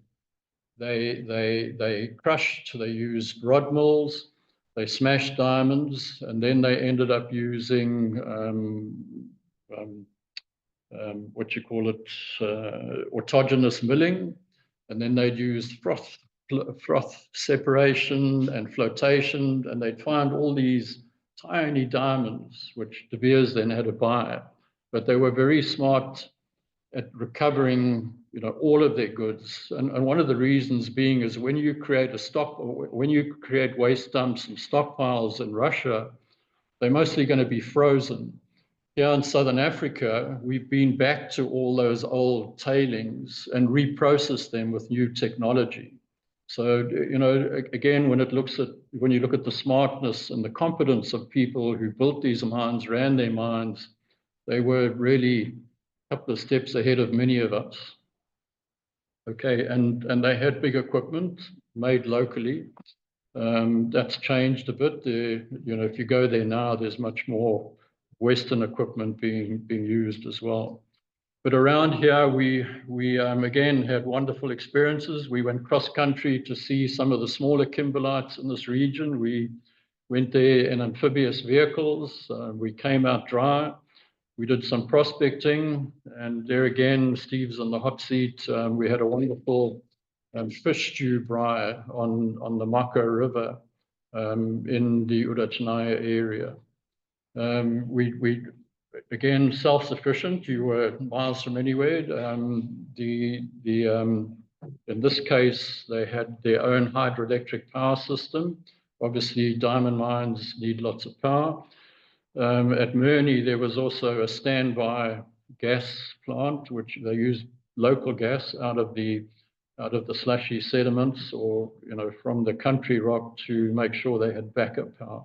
They crushed, they used rod mills, they smashed diamonds, and then they ended up using autogenous milling, and then they'd use froth separation and flotation, and they'd find all these tiny diamonds, which De Beers then had to buy. But they were very smart at recovering, all of their goods. And one of the reasons being is when you create when you create waste dumps and stockpiles in Russia, they're mostly going to be frozen. Here in Southern Africa, we've been back to all those old tailings and reprocessed them with new technology. So, again, when you look at the smartness and the competence of people who built these mines, ran their mines, they were really a couple of steps ahead of many of us. Okay, and they had big equipment made locally. That's changed a bit. If you go there now, there's much more Western equipment being used as well. But around here, we again had wonderful experiences. We went cross country to see some of the smaller kimberlites in this region. We went there in amphibious vehicles. We came out dry. We did some prospecting, and there again, Steve's on the hot seat. We had a wonderful fish stew braai on the Mela River in the Ural area. We again, self-sufficient. You were miles from anywhere. In this case, they had their own hydroelectric power system. Obviously, diamond mines need lots of power. At Murney, there was also a standby gas plant, which they used local gas out of the out of the slushy sediments, or from the country rock, to make sure they had backup power.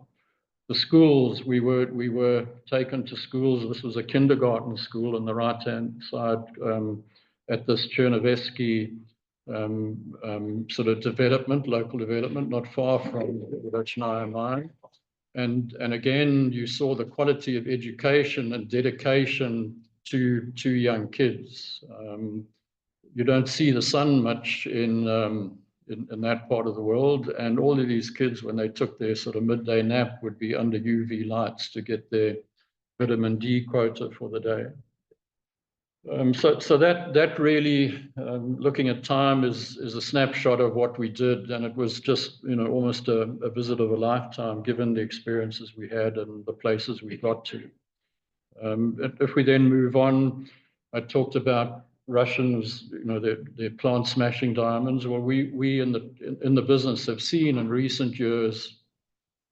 The schools, we were taken to schools. This was a kindergarten school on the right-hand side at this Chernovetsky sort of development, local development, not far from the Rachnaya mine. And again, you saw the quality of education and dedication to young kids. You don't see the sun much in that part of the world, and all of these kids, when they took their sort of midday nap, would be under UV lights to get their vitamin D quota for the day. So that really, looking at time, is a snapshot of what we did, and it was just almost a visit of a lifetime, given the experiences we had and the places we got to. If we then move on, I talked about Russians, they're plant smashing diamonds. Well, we in the business have seen in recent years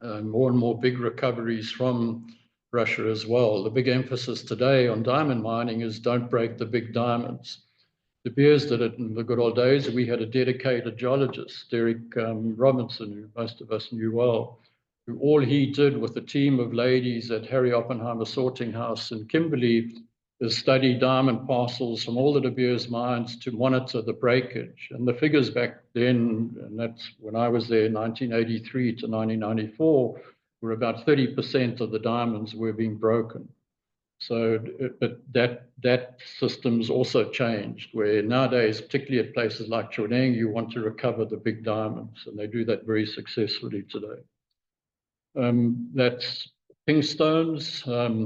more and more big recoveries from Russia as well. The big emphasis today on diamond mining is don't break the big diamonds. De Beers did it in the good old days. We had a dedicated geologist, Derek Robinson, who most of us knew well, who all he did with a team of ladies at Harry Oppenheimer Sorting House in Kimberley is study diamond parcels from all the De Beers mines to monitor the breakage. And the figures back then, and that's when I was there, 1983 to 1994, were about 30% of the diamonds were being broken. So, but that system's also changed, where nowadays, particularly at places like Choneng, you want to recover the big diamonds, and they do that very successfully today. That's pink stones, our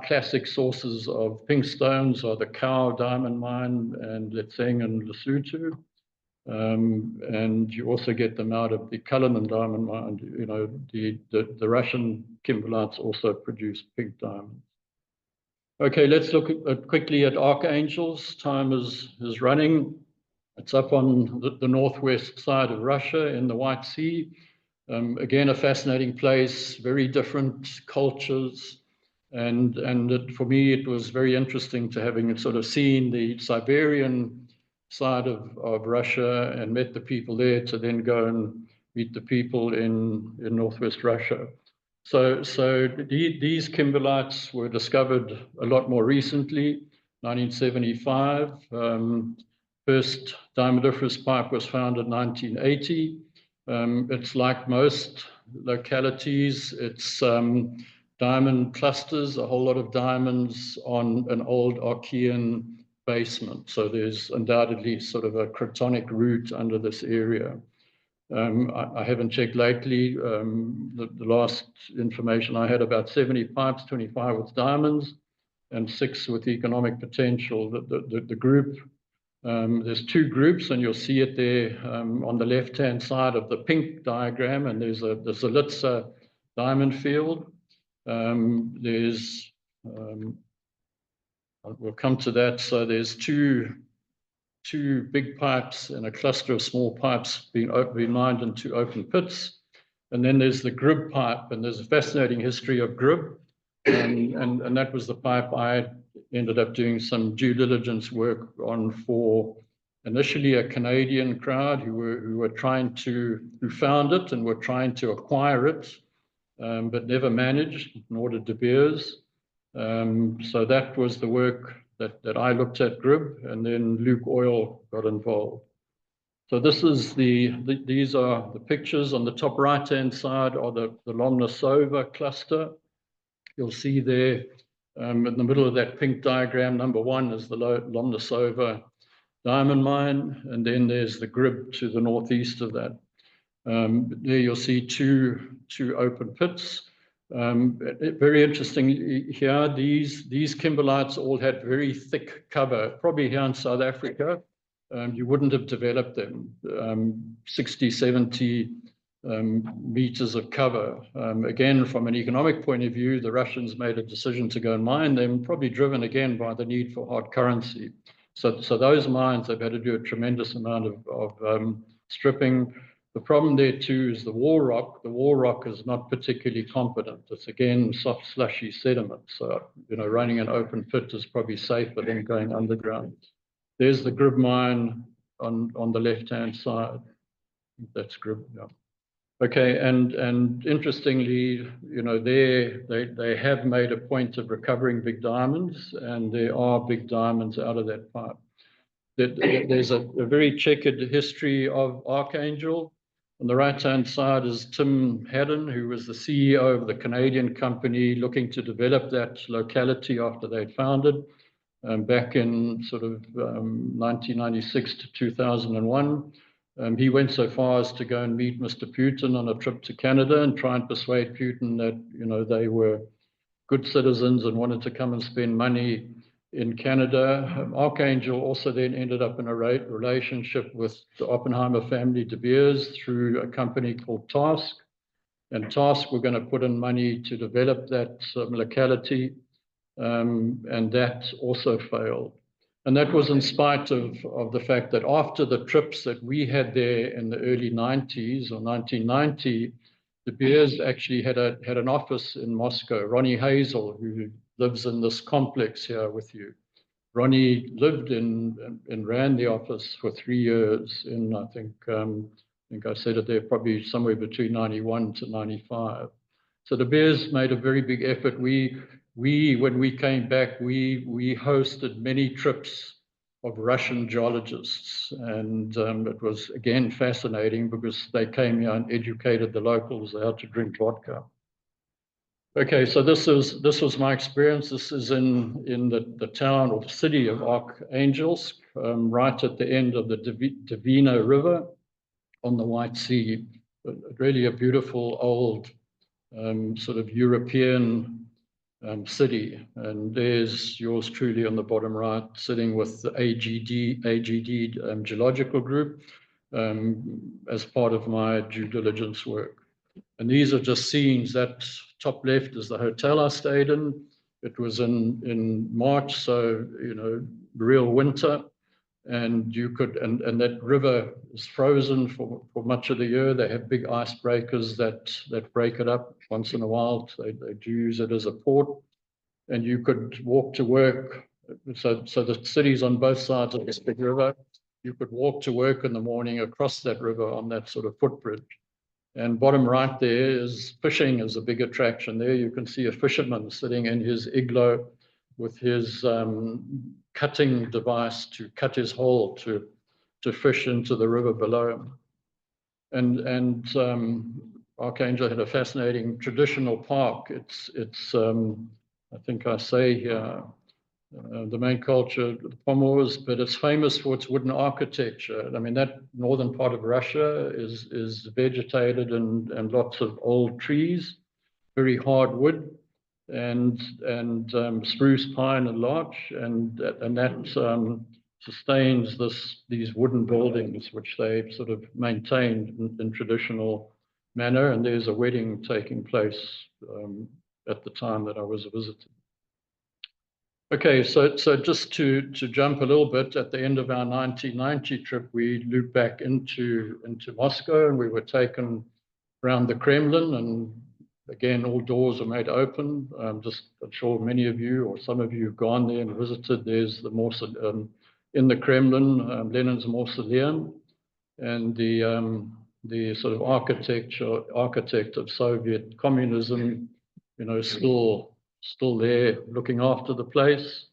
classic sources of pink stones are the Cow Diamond Mine and Letseng and Lesotho. And you also get them out of the Cullinan Diamond Mine. The Russian kimberlites also produce pink diamonds. Okay, let's look quickly at Arkhangelsk. Time is running. It's up on the northwest side of Russia in the White Sea. Again, a fascinating place, very different cultures. And for me, it was very interesting to having sort of seen the Siberian side of Russia and met the people there, to then go and meet the people in northwest Russia. So these kimberlites were discovered a lot more recently, 1975. First diamondiferous pipe was found in 1980. It's like most localities, it's diamond clusters, a whole lot of diamonds on an old Archean basement. So there's undoubtedly sort of a cratonic root under this area. I haven't checked lately. The last information I had, about 70 pipes, 25 with diamonds and 6 with economic potential. The group, there's 2 groups, and you'll see it there on the left-hand side of the pink diagram, and there's a Zalitsa diamond field. We'll come to that. So there's two big pipes and a cluster of small pipes being mined in 2 open pits. And then there's the Grib pipe, and there's a fascinating history of Grib. And that was the pipe I ended up doing some due diligence work on for initially a Canadian crowd who found it and were trying to acquire it, but never managed, nor did De Beers. So that was the work that I looked at Grib, and then Luke Oil got involved. So this is these are the pictures. On the top right-hand side are the Lomnosova cluster. You'll see there in the middle of that pink diagram, number 1 is the Lomnosova diamond mine, and then there's the Grib to the northeast of that. There you'll see two open pits. Very interesting here, these kimberlites all had very thick cover. Probably here in South Africa, you wouldn't have developed them. 60, 70 meters of cover. Again, from an economic point of view, the Russians made a decision to go and mine them, probably driven again by the need for hard currency. So those mines, they've had to do a tremendous amount of stripping. The problem there too is the wall rock. The wall rock is not particularly competent. It's again soft, slushy sediment. So running an open pit is probably safer than going underground. There's the Grib mine on the left-hand side. That's Grib, yeah. Okay, and interestingly, you know, they have made a point of recovering big diamonds, and there are big diamonds out of that pipe. There's a very checkered history of Archangel. On the right-hand side is Tim Haddon, who was the CEO of the Canadian company looking to develop that locality after they'd founded back in sort of 1996 to 2001. He went so far as to go and meet Mr. Putin on a trip to Canada and try and persuade Putin that, you know, they were good citizens and wanted to come and spend money in Canada. Archangel also then ended up in a relationship with the Oppenheimer family, De Beers, through a company called Task. And Task were going to put in money to develop that locality, and that also failed. And that was in spite of the fact that after the trips that we had there in the early 90s or 1990, De Beers actually had an office in Moscow. Ronnie Hazel, who lives in this complex here with you. Ronnie lived and ran the office for 3 years in, I think I said it there, probably somewhere between 91 to 95. So De Beers made a very big effort. When we came back, we hosted many trips of Russian geologists. And it was, again, fascinating because they came here and educated the locals how to drink vodka. Okay, so this was my experience. This is in the town or city of Arkhangelsk, right at the end of the Dvina River on the White Sea. Really a beautiful old sort of European city. And there's yours truly on the bottom right, sitting with the AGD Geological Group as part of my due diligence work. And these are just scenes. That top left is the hotel I stayed in. It was in March, so, you know, real winter. And you could, and that river is frozen for much of the year. They have big icebreakers that break it up once in a while. They do use it as a port. And you could walk to work. So the city's on both sides of this big river. You could walk to work in the morning across that river on that sort of footbridge. And bottom right there is fishing is a big attraction. There you can see a fisherman sitting in his igloo with his cutting device to cut his hole to fish into the river below him. And Archangel had a fascinating traditional park. It's I think I say here, the main culture, the Pomors, but it's famous for its wooden architecture. I mean, that northern part of Russia is vegetated and lots of old trees, very hard wood, and spruce, pine, and larch, and that sustains these wooden buildings, which they sort of maintained in traditional manner. And there's a wedding taking place at the time that I was visiting. Okay, so just to jump a little bit, at the end of our 1990 trip, we looped back into Moscow, and we were taken around the Kremlin, and again, all doors are made open. I'm sure many of you or some of you have gone there and visited. There's the in the Kremlin, Lenin's mausoleum, and the sort of architect of Soviet communism, you know, still there looking after the place.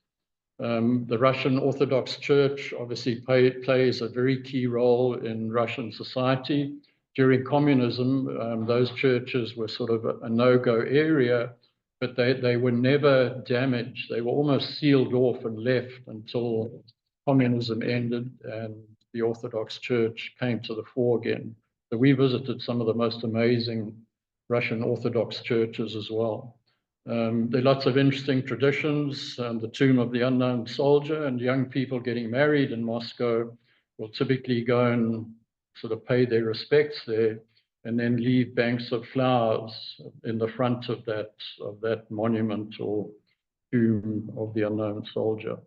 The Russian Orthodox Church obviously plays a very key role in Russian society. During communism, those churches were sort of a no-go area, but they were never damaged. They were almost sealed off and left until communism ended and the Orthodox Church came to the fore again. So we visited some of the most amazing Russian Orthodox churches as well. There are lots of interesting traditions. The tomb of the unknown soldier, and young people getting married in Moscow will typically go and sort of pay their respects there and then leave banks of flowers in the front of that monument or tomb of the unknown soldier.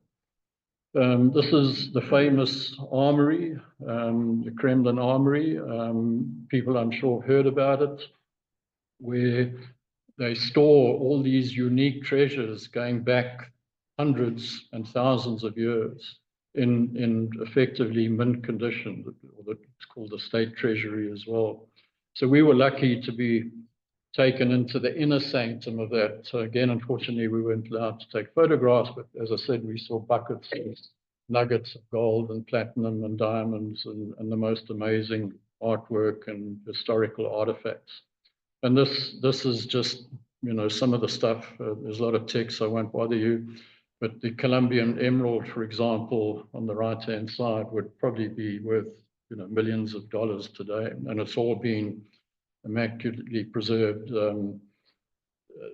This is the famous armory, the Kremlin armory. People I'm sure have heard about it, where they store all these unique treasures going back hundreds and thousands of years. in effectively mint condition, or it's called the state treasury as well. So we were lucky to be taken into the inner sanctum of that. So again, unfortunately, we weren't allowed to take photographs, but as I said, we saw buckets of nuggets of gold and platinum and diamonds and the most amazing artwork and historical artifacts. And this is just, some of the stuff. There's a lot of text, so I won't bother you. But the Colombian emerald, for example, on the right-hand side would probably be worth, millions of dollars today. And it's all been immaculately preserved.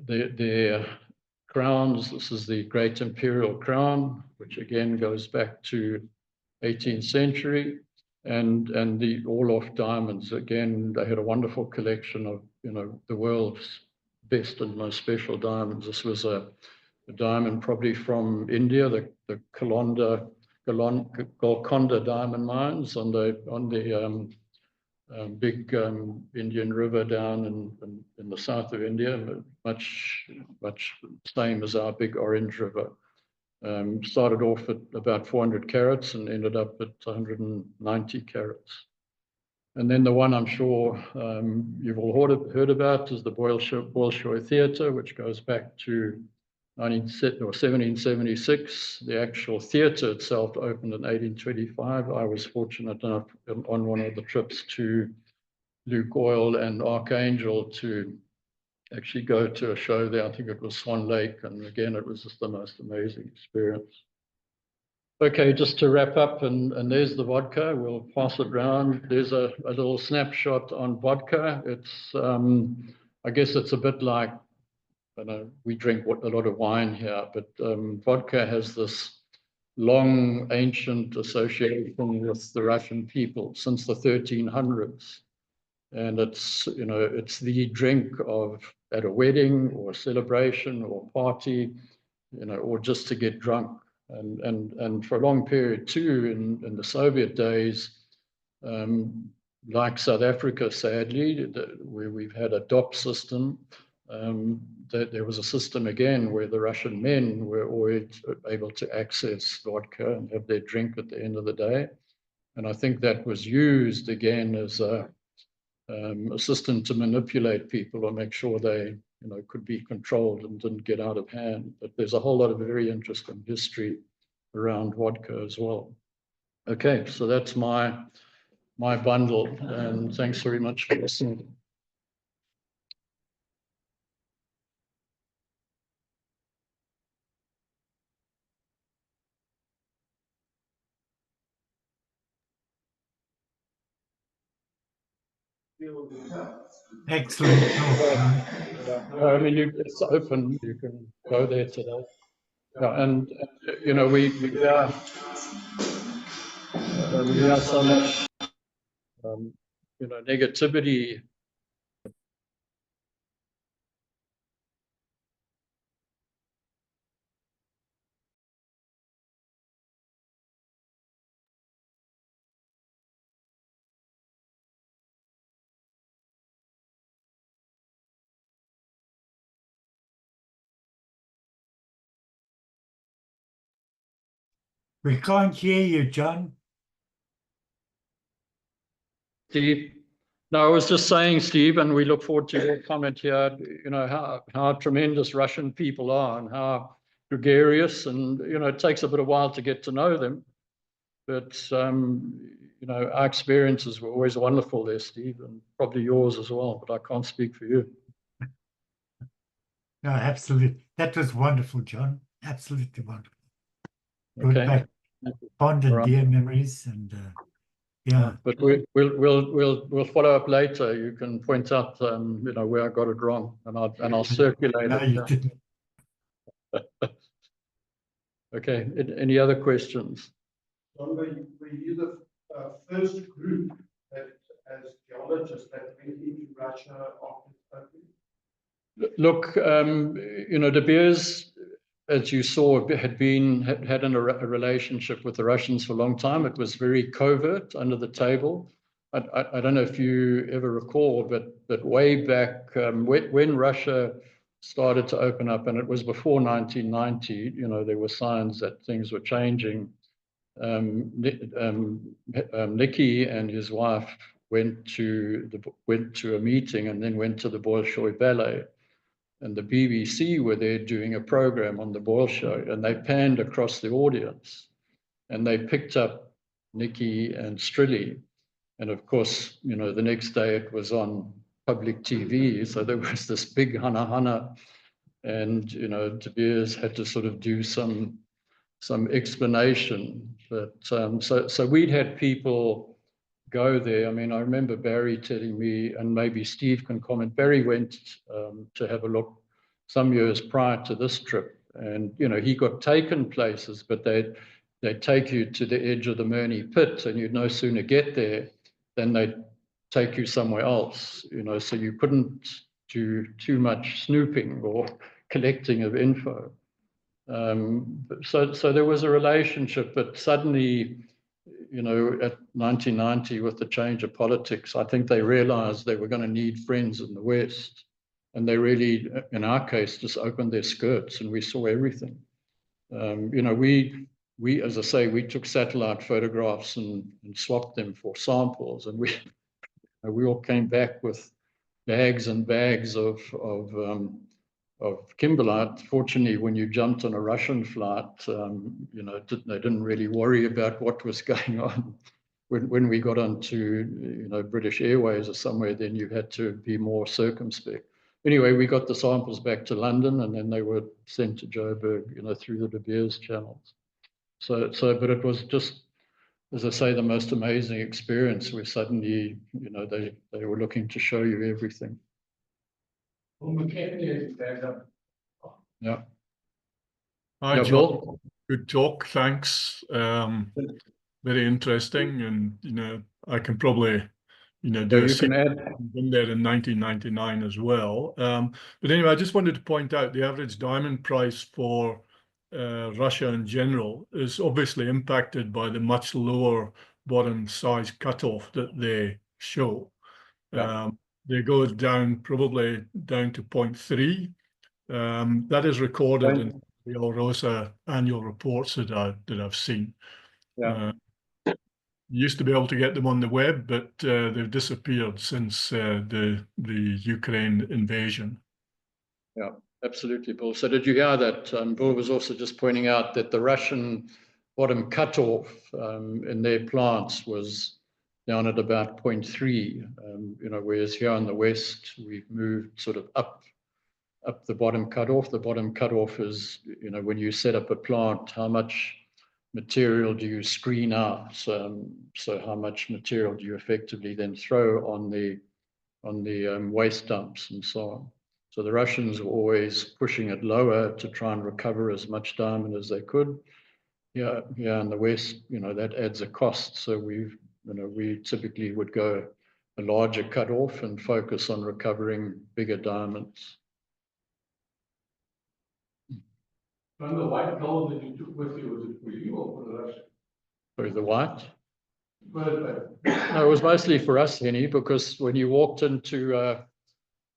Their crowns, this is the Great Imperial Crown, which again goes back to 18th century. And the Orloff diamonds, again, they had a wonderful collection of, the world's best and most special diamonds. This was a diamond probably from India, the Golconda diamond mines on the big Indian River down in the south of India, much same as our big Orange River. Started off at about 400 carats and ended up at 190 carats. And then the one I'm sure you've all heard about is the Bolshoi Theatre, which goes back to 1776. The actual theatre itself opened in 1825. I was fortunate enough on one of the trips to Lukoil and Archangel to actually go to a show there. I think it was Swan Lake, and again, it was just the most amazing experience. Okay, just to wrap up, and there's the vodka. We'll pass it around. There's a little snapshot on vodka. It's, I guess it's a bit like, I know we drink a lot of wine here, but vodka has this long ancient association with the Russian people since the 1300s. And it's, it's the drink at a wedding or a celebration or party, or just to get drunk. And for a long period too, in the Soviet days, like South Africa, sadly, where we've had a DOP system, that there was a system again where the Russian men were always able to access vodka and have their drink at the end of the day. And I think that was used again as a system to manipulate people or make sure they, could be controlled and didn't get out of hand. But there's a whole lot of very interesting history around vodka as well. Okay, so that's my bundle, and thanks very much for listening. Excellent. I mean, it's open. You can go there today. Yeah, and we have so much, negativity. We can't hear you, John. Steve, no, I was just saying, Steve, and we look forward to your comment here. How tremendous Russian people are and how gregarious, and it takes a bit of while to get to know them. But our experiences were always wonderful there, Steve, and probably yours as well. But I can't speak for you. No, absolutely. That was wonderful, John. Absolutely wonderful. Okay. Back, fond and dear memories, and yeah. But we'll follow up later. You can point out where I got it wrong, and I'll circulate no, it. you didn't. Okay. Any other questions? John, were you the first group that, as geologists, that went into Russia after the opening? Look, De Beers, as you saw, had a relationship with the Russians for a long time. It was very covert, under the table. I don't know if you ever recall, but way back when Russia started to open up, and it was before 1990, there were signs that things were changing. Nicky and his wife went to a meeting and then went to the Bolshoi Ballet, and the BBC were there doing a program on the Bolshoi, and they panned across the audience, and they picked up Nicky and Strilly, and of course, you know, the next day it was on public TV, so there was this big hana, and you know, De Beers had to sort of do some explanation. But so we'd had people go there. I mean, I remember Barry telling me, and maybe Steve can comment, Barry went to have a look some years prior to this trip, and you know, he got taken places, but they'd take you to the edge of the Murney pit, and you'd no sooner get there than they'd take you somewhere else, you know, so you couldn't do too much snooping or collecting of info. So there was a relationship, but suddenly, you know, at 1990, with the change of politics, I think they realized they were going to need friends in the West. And they really, in our case, just opened their skirts and we saw everything. You know, we, as I say, we took satellite photographs and swapped them for samples, and we all came back with bags and bags of kimberlite. Fortunately, when you jumped on a Russian flight, you know, they didn't really worry about what was going on. When we got onto, you know, British Airways or somewhere, then you had to be more circumspect. Anyway, we got the samples back to London, and then they were sent to Joburg, you know, through the De Beers channels. But it was just, as I say, the most amazing experience where suddenly, you know, they were looking to show you everything. Yeah. Hi, Yeah, John. Bill? Good talk. Thanks. Very interesting. And, you know, I can probably, you know, do Yeah, a you can add. been there in 1999 as well. But anyway, I just wanted to point out the average diamond price for Russia in general is obviously impacted by the much lower bottom size cutoff that they show. Yeah. They go down probably down to 0.3. That is recorded in the Alrosa annual reports that I've seen. Yeah. Used to be able to get them on the web, but they've disappeared since the Ukraine invasion. Yeah, absolutely, Bill. So did you hear that? Bill was also just pointing out that the Russian bottom cutoff in their plants was down at about 0.3, you know, whereas here in the West, we've moved sort of up the bottom cutoff. The bottom cutoff is, you know, when you set up a plant, how much material do you screen out? So how much material do you effectively then throw on the waste dumps and so on? So the Russians were always pushing it lower to try and recover as much diamond as they could. Yeah, in the West, you know, that adds a cost. So we typically would go a larger cutoff and focus on recovering bigger diamonds. And the white gold that you took with you, was it for you or for the Russians? Sorry, the white? But No, it was mostly for us, Henny, because when you walked into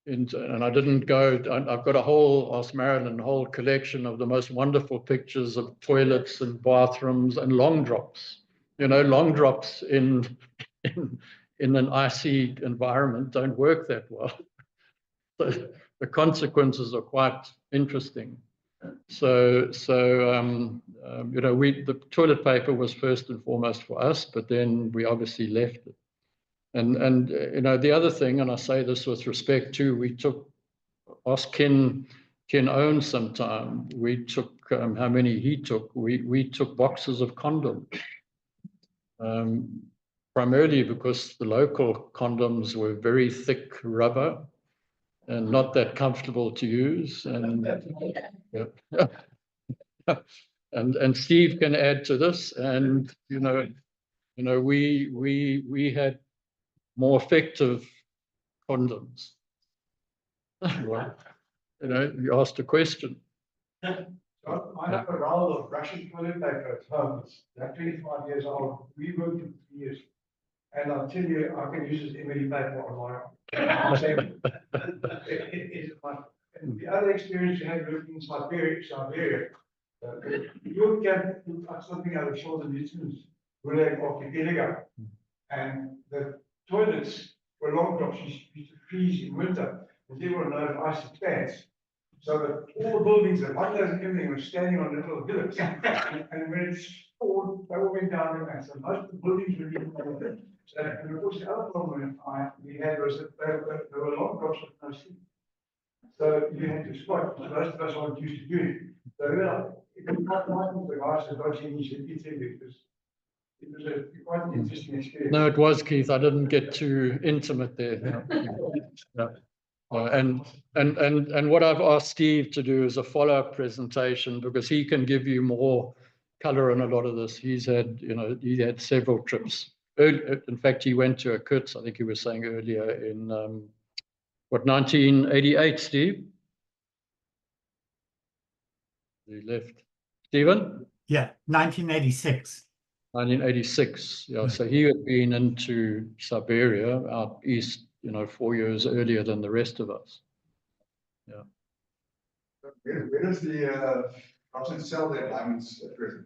and I didn't go, I've got asked Marilyn, a whole collection of the most wonderful pictures of toilets and bathrooms and long drops. You know, long drops in an icy environment don't work that well. So the consequences are quite interesting. So you know, the toilet paper was first and foremost for us, but then we obviously left it. And you know, the other thing, and I say this with respect too, we took, ask Ken Owen sometime, we took, how many he took, we took boxes of condoms. Primarily because the local condoms were very thick rubber and not that comfortable to use. And yeah. And Steve can add to this. And you know, we had more effective condoms. Well, you know, you asked a question. I have a roll of Russian toilet paper at home. It's like 25 years old. We worked in 3 years. And I'll tell you, I can use this Emily paper on my own. And the other experience you had working in Siberia, You can look something out of shoulder distance, really off the Gilligan. And the toilets were long drops used to freeze in winter, and everyone knows ice expands. So that all the buildings, the windows and everything were standing on little hillocks. And when it's poured, they all went down the mass. So most of the buildings were even over. So, and of course, the other problem we had was that there were long drops with no sea. So you had to squat, which most of us aren't used to doing. So it was quite nice with the guys that got you because it was a quite an interesting experience. No, it was, Keith. I didn't get too intimate there. Yeah. And what I've asked Steve to do is a follow-up presentation because he can give you more color on a lot of this. He had several trips. In fact, he went to a Kut, I think he was saying earlier, in 1988, Steve? He left. Stephen? Yeah, 1986. 1986. Yeah, so he had been into Siberia out east, 4 years earlier than the rest of us. Yeah. Where does the Russians sell their diamonds at present?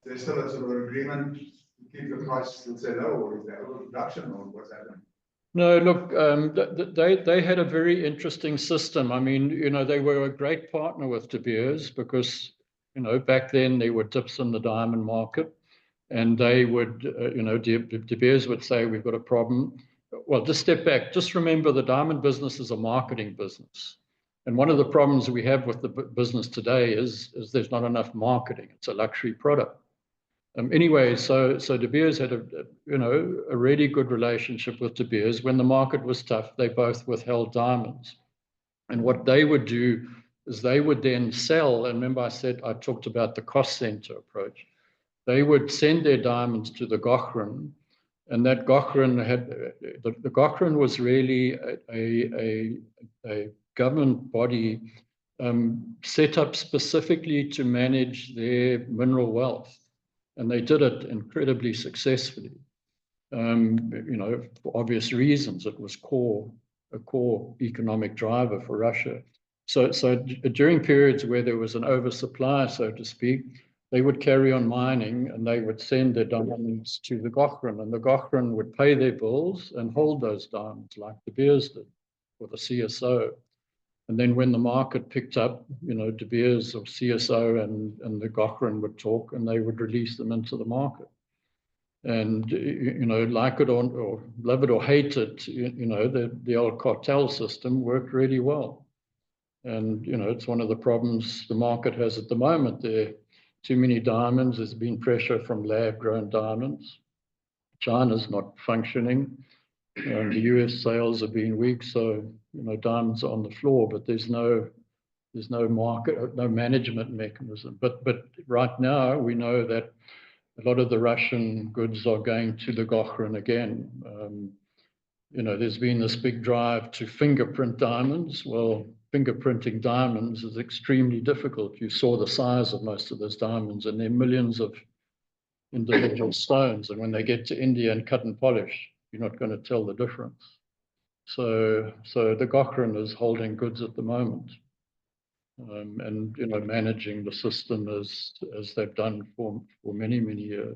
There's still a sort of agreement to keep the price, let's say, low, or is there overproduction, or what's happening? No, look, they had a very interesting system. I mean, they were a great partner with De Beers because, back then there were dips in the diamond market. And they would, De Beers would say, we've got a problem. Well, just step back. Just remember the diamond business is a marketing business. And one of the problems we have with the business today is there's not enough marketing. It's a luxury product. Anyway, so De Beers had a really good relationship with De Beers. When the market was tough, they both withheld diamonds. And what they would do is they would then sell. And remember I talked about the cost center approach. They would send their diamonds to the Gochran, and that Gochran the Gochran was really a government body set up specifically to manage their mineral wealth, and they did it incredibly successfully. For obvious reasons, it was a core economic driver for Russia. So during periods where there was an oversupply, so to speak, they would carry on mining and they would send their diamonds to the Gochran, and the Gochran would pay their bills and hold those diamonds like De Beers did for the CSO. And then when the market picked up, De Beers or CSO and the Gochran would talk and they would release them into the market. And, like it or love it or hate it, the old cartel system worked really well. And, it's one of the problems the market has at the moment. There are too many diamonds. There's been pressure from lab-grown diamonds. China's not functioning. The US sales have been weak, so, diamonds are on the floor, but there's no market, no management mechanism. But right now, we know that a lot of the Russian goods are going to the Gochran again. There's been this big drive to fingerprint diamonds. Well, fingerprinting diamonds is extremely difficult. You saw the size of most of those diamonds, and they're millions of individual stones. And when they get to India and cut and polish, you're not going to tell the difference. So the Gochran is holding goods at the moment, and managing the system as they've done for many years.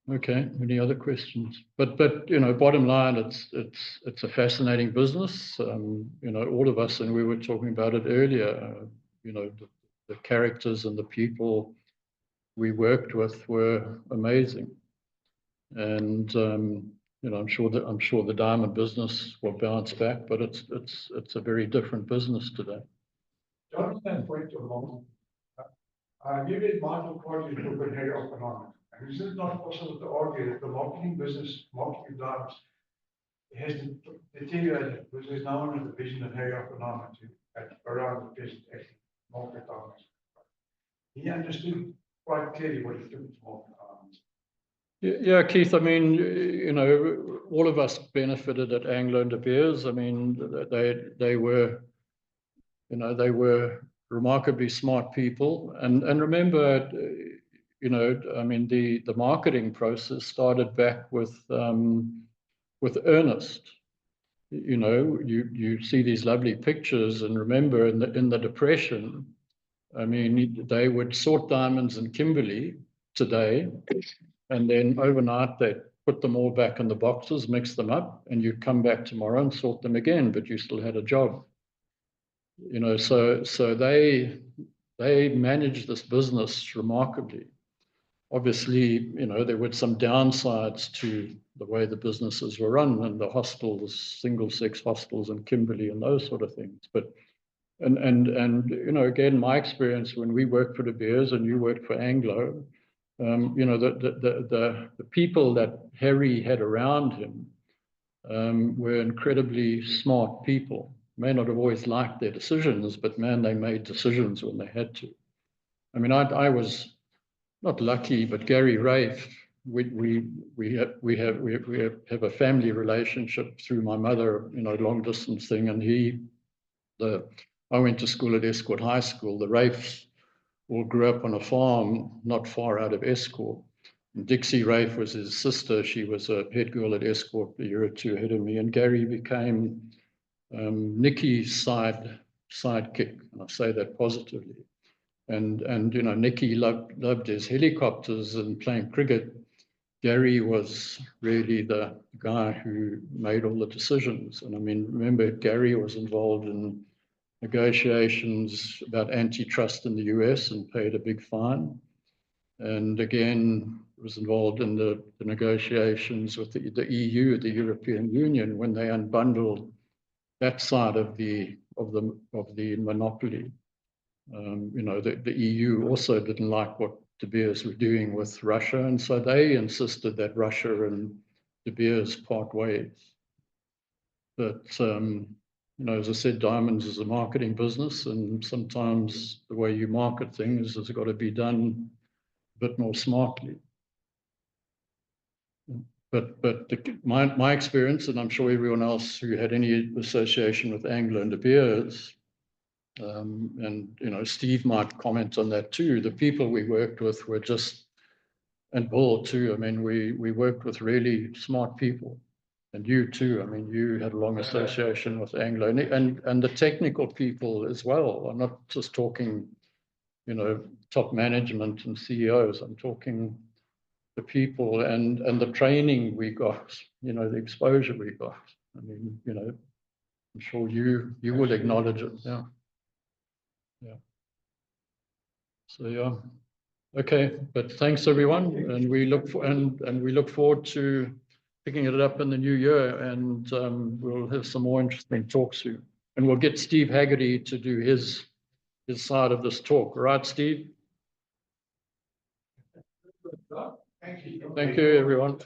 Okay, any other questions? But bottom line, it's a fascinating business. All of us, and we were talking about it earlier. The characters and the people we worked with were amazing, and I'm sure the diamond business will bounce back, but it's a very different business today. Jonathan point to a moment. You read Michael Corey's book on Hair Economics. And is it not possible to argue that the marketing diamonds has deteriorated because there's no one in the division of Hair Economics around the present market diamonds? He understood quite clearly what it took to market diamonds. Yeah, Keith, I mean, all of us benefited at Anglo and De Beers. I mean, they were remarkably smart people. And remember, I mean, the marketing process started back with Ernest. you know, you see these lovely pictures, and remember in the Depression, I mean, they would sort diamonds in Kimberley today, and then overnight they'd put them all back in the boxes, mix them up, and you'd come back tomorrow and sort them again, but you still had a job. You know, so they managed this business remarkably. Obviously, you know, there were some downsides to the way the businesses were run, and the hostels, single-sex hostels in Kimberley and those sort of things. But and you know, again, my experience when we worked for De Beers and you worked for Anglo, you know, the people that Harry had around him were incredibly smart people. May not have always liked their decisions, but man, they made decisions when they had to. I mean, I was not lucky, but Gary Rafe, we have a family relationship through my mother, you know, long distance thing, and I went to school at Escort High School. The Rafes all grew up on a farm not far out of Escort. And Dixie Rafe was his sister. She was a head girl at Escort a year or two ahead of me, and Gary became Nicky's sidekick, and I say that positively. And you know, Nicky loved his helicopters and playing cricket. Gary was really the guy who made all the decisions. And I mean, remember, Gary was involved in negotiations about antitrust in the US and paid a big fine. And again, was involved in the negotiations with the EU, the European Union, when they unbundled that side of the monopoly. You know, the EU also didn't like what De Beers were doing with Russia, and so they insisted that Russia and De Beers part ways. But you know, as I said, diamonds is a marketing business, and sometimes the way you market things has got to be done a bit more smartly. But my experience, and I'm sure everyone else who had any association with Anglo and De Beers, and you know, Steve might comment on that too. The people we worked with were just, and Bill too. I mean, we worked with really smart people, and you too. I mean, you had a long association with Anglo, and the technical people as well. I'm not just talking, you know, top management and CEOs. I'm talking the people and the training we got. You know, the exposure we got. I mean, you know, I'm sure you will acknowledge it. Yeah. Yeah. So yeah, okay. But thanks everyone, and we look forward to picking it up in the new year, and we'll have some more interesting talks soon. And we'll get Steve Haggerty to do his side of this talk. Right, Steve? Thank you. Thank you, everyone.